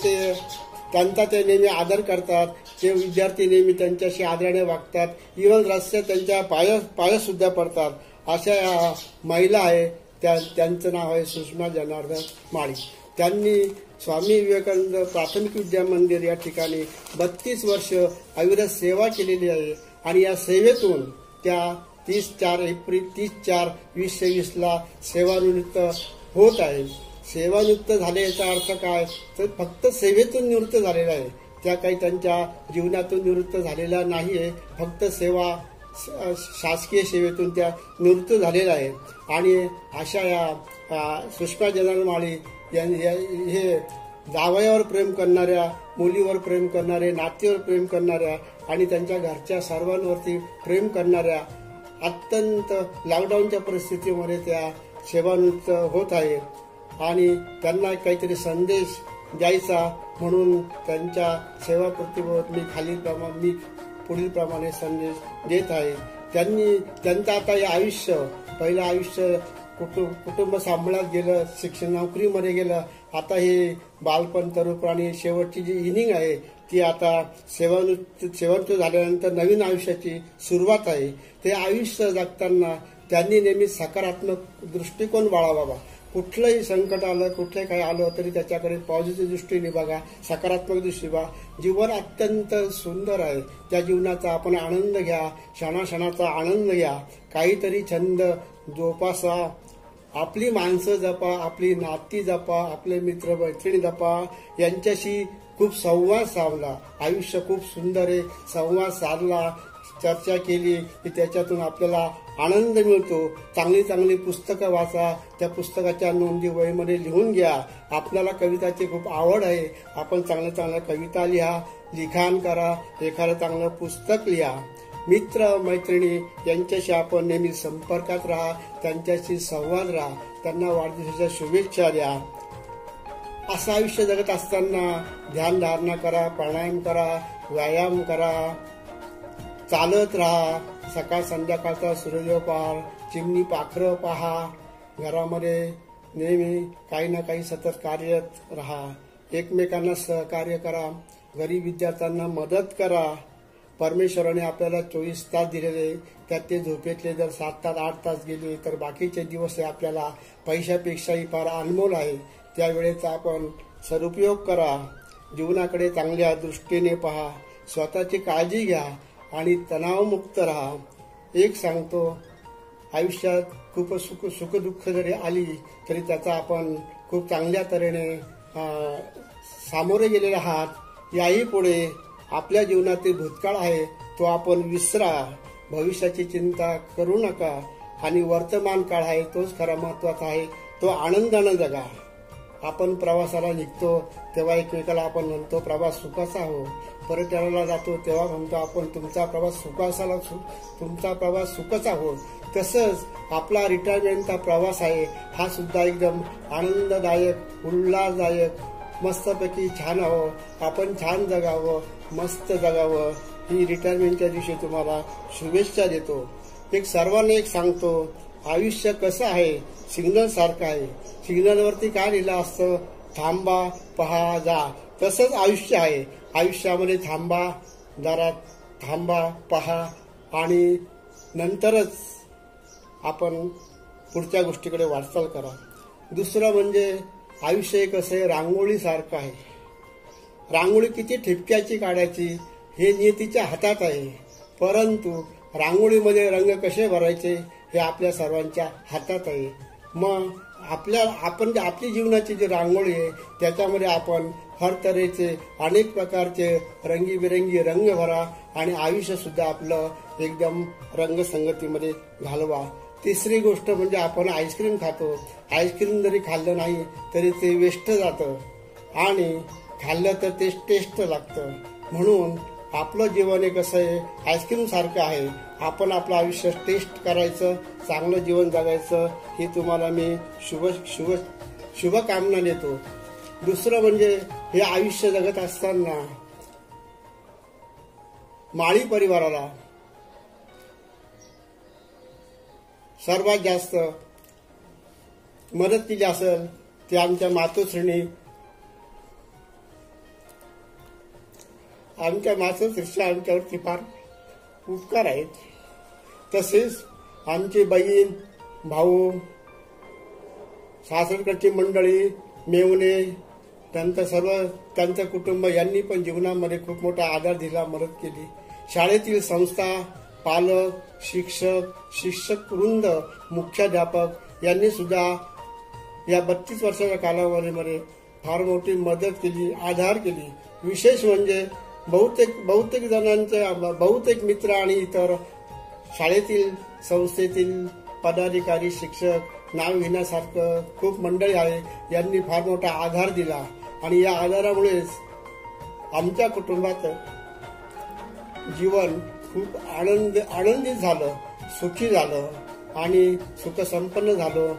त्यांचा ते नेहमी आदर करतात. ते विद्यार्थी नेहमी त्यांच्याशी आदराने वागतात, इव्हन रस्त्यात त्यांच्या पायात सुद्धा पडतात. अशा या महिला आहे त्यांचं नाव आहे सुषमा जनार्दन माळी. त्यांनी स्वामी विवेकानंद प्राथमिक विद्या मंदिर या ठिकाणी 32 वर्ष अविरत सेवा केलेली आहे आणि या सेवेतून त्या 30/4/2023 सेवानिवृत्त होत आहे. सेवानिवृत्त झाले याचा अर्थ काय तर फक्त सेवेतून निवृत्त झालेला आहे, त्या काही त्यांच्या जीवनातून निवृत्त झालेला नाहीये, फक्त सेवा शासकीय सेवेतून त्या निवृत्त झालेल्या आहे. आणि अशा या सुषमा जनार्दन माळी हे जावयावर प्रेम करणाऱ्या, मुलीवर प्रेम करणारे, नातीवर प्रेम करणाऱ्या आणि त्यांच्या घरच्या सर्वांवरती प्रेम करणाऱ्या अत्यंत लॉकडाऊनच्या परिस्थितीमध्ये त्या सेवानिवृत्त होत आहे. आणि त्यांना काहीतरी संदेश द्यायचा म्हणून त्यांच्या सेवाकृतीबाबत मी पुढील प्रमाणे संदेश देत आहे. त्यांचं आता हे आयुष्य, पहिलं आयुष्य कुटुंब सांभाळत गेलं, शिक्षण नोकरीमध्ये गेलं, आता हे बालपण तरुण आणि शेवटची जी इनिंग आहे ती आता सेवानिवृत्त झाल्यानंतर नवीन आयुष्याची सुरुवात आहे. ते आयुष्य जगताना त्यांनी नेहमी सकारात्मक दृष्टिकोन बाळगावा. कुठलंही संकट आलं, कुठले काही आलं तरी त्याच्याकडे पॉझिटिव्ह दृष्टीने बघा, सकारात्मक दृष्टी बघा. जीवन अत्यंत सुंदर आहे, त्या जीवनाचा आपण आनंद घ्या, क्षणाक्षणाचा आनंद घ्या, काहीतरी छंद जोपासा, आपली माणसं जपा, आपली नाती जपा, आपले मित्र मैत्रिणी जपा, यांच्याशी खूप संवाद साधला. आयुष्य खूप सुंदर आहे, संवाद साधला, चर्चा केली की त्याच्यातून आपल्याला आनंद मिळतो. चांगली चांगली पुस्तकं वाचा, त्या पुस्तकाच्या नोंदी वहीमध्ये लिहून घ्या. आपल्याला कविताची खूप आवड आहे, आपण चांगल्या चांगल्या कविता लिहा, लिखाण करा, एखादं चांगलं पुस्तक लिहा. मित्र मैत्रिणी यांच्याशी आपण नेहमी संपर्कात राहा, त्यांच्याशी संवाद राहा, त्यांना वाढदिवसाच्या शुभेच्छा द्या. असं आयुष्य जगत असताना ध्यानधारणा करा, प्राणायाम करा, व्यायाम करा, चालत राहा, सकाळ संध्याकाळचा सूर्योदय पहा, चिमणी पाखरं पहा, घरामध्ये नेहमी काही ना काही सतत कार्यरत राहा, एकमेकांना सहकार्य करा, गरीब विद्यार्थ्यांना मदत करा. परमेश्वराने आपल्याला 24 तास दिलेले, त्यात ते झोपेतले जर 7 तास 8 तास गेले तर बाकीचे दिवस हे आपल्याला पैशापेक्षाही फार अनमोल आहे. त्यावेळेचा आपण सदुपयोग करा, जीवनाकडे चांगल्या दृष्टीने पहा, स्वतःची काळजी घ्या आणि तणावमुक्त राहा. एक सांगतो, आयुष्यात खूप सुखदुःख जरी आली तरी त्याचा आपण खूप चांगल्या तऱ्हेने सामोरे गेलेले आहात. याही पुढे आपल्या जीवनातील भूतकाळ आहे तो आपण विसरा, भविष्याची चिंता करू नका आणि वर्तमान काळ आहे तोच खरा महत्वाचा आहे, तो आनंदानं जगा. आपण प्रवासाला निघतो तेव्हा एकमेकाला आपण म्हणतो प्रवास सुखाचा हो, पर्यटनाला जातो तेव्हा म्हणतो आपण तुमचा प्रवास सुखाचा हो. तसंच आपला रिटायरमेंटचा प्रवास आहे हा सुद्धा एकदम आनंददायक, उल्हासदायक, मस्तपैकी छान हवं, आपण छान जगावं, मस्त जगावं. ही रिटायरमेंटच्या दिवशी तुम्हाला शुभेच्छा देतो. एक सर्वांना एक सांगतो, आयुष्य कसं आहे, सिग्नल सारखं आहे. सिग्नलवरती काय लिहिलं असतं, थांबा, पहा, जा. तसंच आयुष्य आहे, आयुष्यामध्ये थांबा, जरा थांबा, पहा आणि नंतरच आपण पुढच्या गोष्टीकडे वाटचाल करा. दुसरं म्हणजे आयुष्य कसं आहे, रांगोळीसारखं आहे. रांगोळी किती ठिपक्याची काढायची हे नियतीच्या हातात आहे, परंतु रांगोळीमध्ये रंग कसे भरायचे हे आपल्या सर्वांच्या हातात आहे. मग आपली जीवनाची जी रांगोळी आहे त्याच्यामध्ये आपण हर तऱ्हेचे अनेक प्रकारचे रंगीबिरंगी रंग भरा आणि आयुष्य सुद्धा आपलं एकदम रंगसंगतीमध्ये घालवा. तिसरी गोष्ट म्हणजे आपण आईस्क्रीम खातो. आईस्क्रीम जरी खाल्लं नाही तरी ते वेस्ट जातं आणि खाल्लं तर ते टेस्ट लागतं. म्हणून आपलं जीवन हे कसं आहे, आईस्क्रीम सारखं आहे. आपण आपलं आयुष्य टेस्ट करायचं, चांगलं जीवन जगायचं, ही तुम्हाला मी शुभकामना देतो. दुसरं म्हणजे हे आयुष्य जगत असताना माळी परिवाराला सर्वात जास्त मदत केली असेल ते आमच्या मातोश्रींनी. आमच्या मातोश्रीचे आमच्यावरती फार उपकार आहेत. तसेच आमची बहीण, भाऊ, सासरकडची मंडळी, मेवणे, त्यांचं सर्व त्यांचं कुटुंब यांनी पण जीवनामध्ये खूप मोठा आधार दिला, मदत केली. शाळेतील संस्था, पालक, शिक्षक वृंद, मुख्याध्यापक यांनी सुद्धा या 32 वर्षाच्या कालावधीमध्ये फार मोठी मदत केली, आधार केली. विशेष म्हणजे बहुतेक मित्र आणि इतर शाळेतील संस्थेतील पदाधिकारी, शिक्षक, नाव घेण्यासारखं खूप मंडळी आहे, यांनी फार मोठा आधार दिला आणि या आधारामुळेच आमच्या कुटुंबात जीवन खूप आनंदित झालं, सुखी झालं आणि सुखसंपन्न झालं.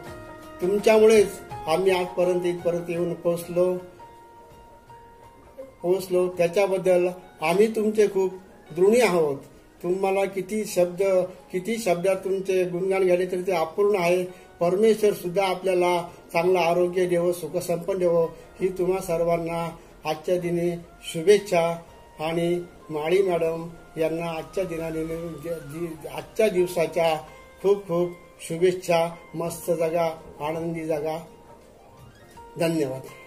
तुमच्यामुळेच आम्ही आजपर्यंत इथपर्यंत येऊन पोहोचलो. त्याच्याबद्दल आम्ही तुमचे खूप ऋणी आहोत. तुम्हाला किती शब्दात तुमचे गुणगान घ्याले तरी ते अपूर्ण आहे. परमेश्वर सुद्धा आपल्याला चांगलं आरोग्य देवो, सुखसंपन्न देवो, ही तुम्हा सर्वांना आजच्या दिनी शुभेच्छा. आणि माळी मॅडम यांना आजच्या दिवसाच्या खूप खूप शुभेच्छा. मस्त जगा, आनंदी जगा. धन्यवाद.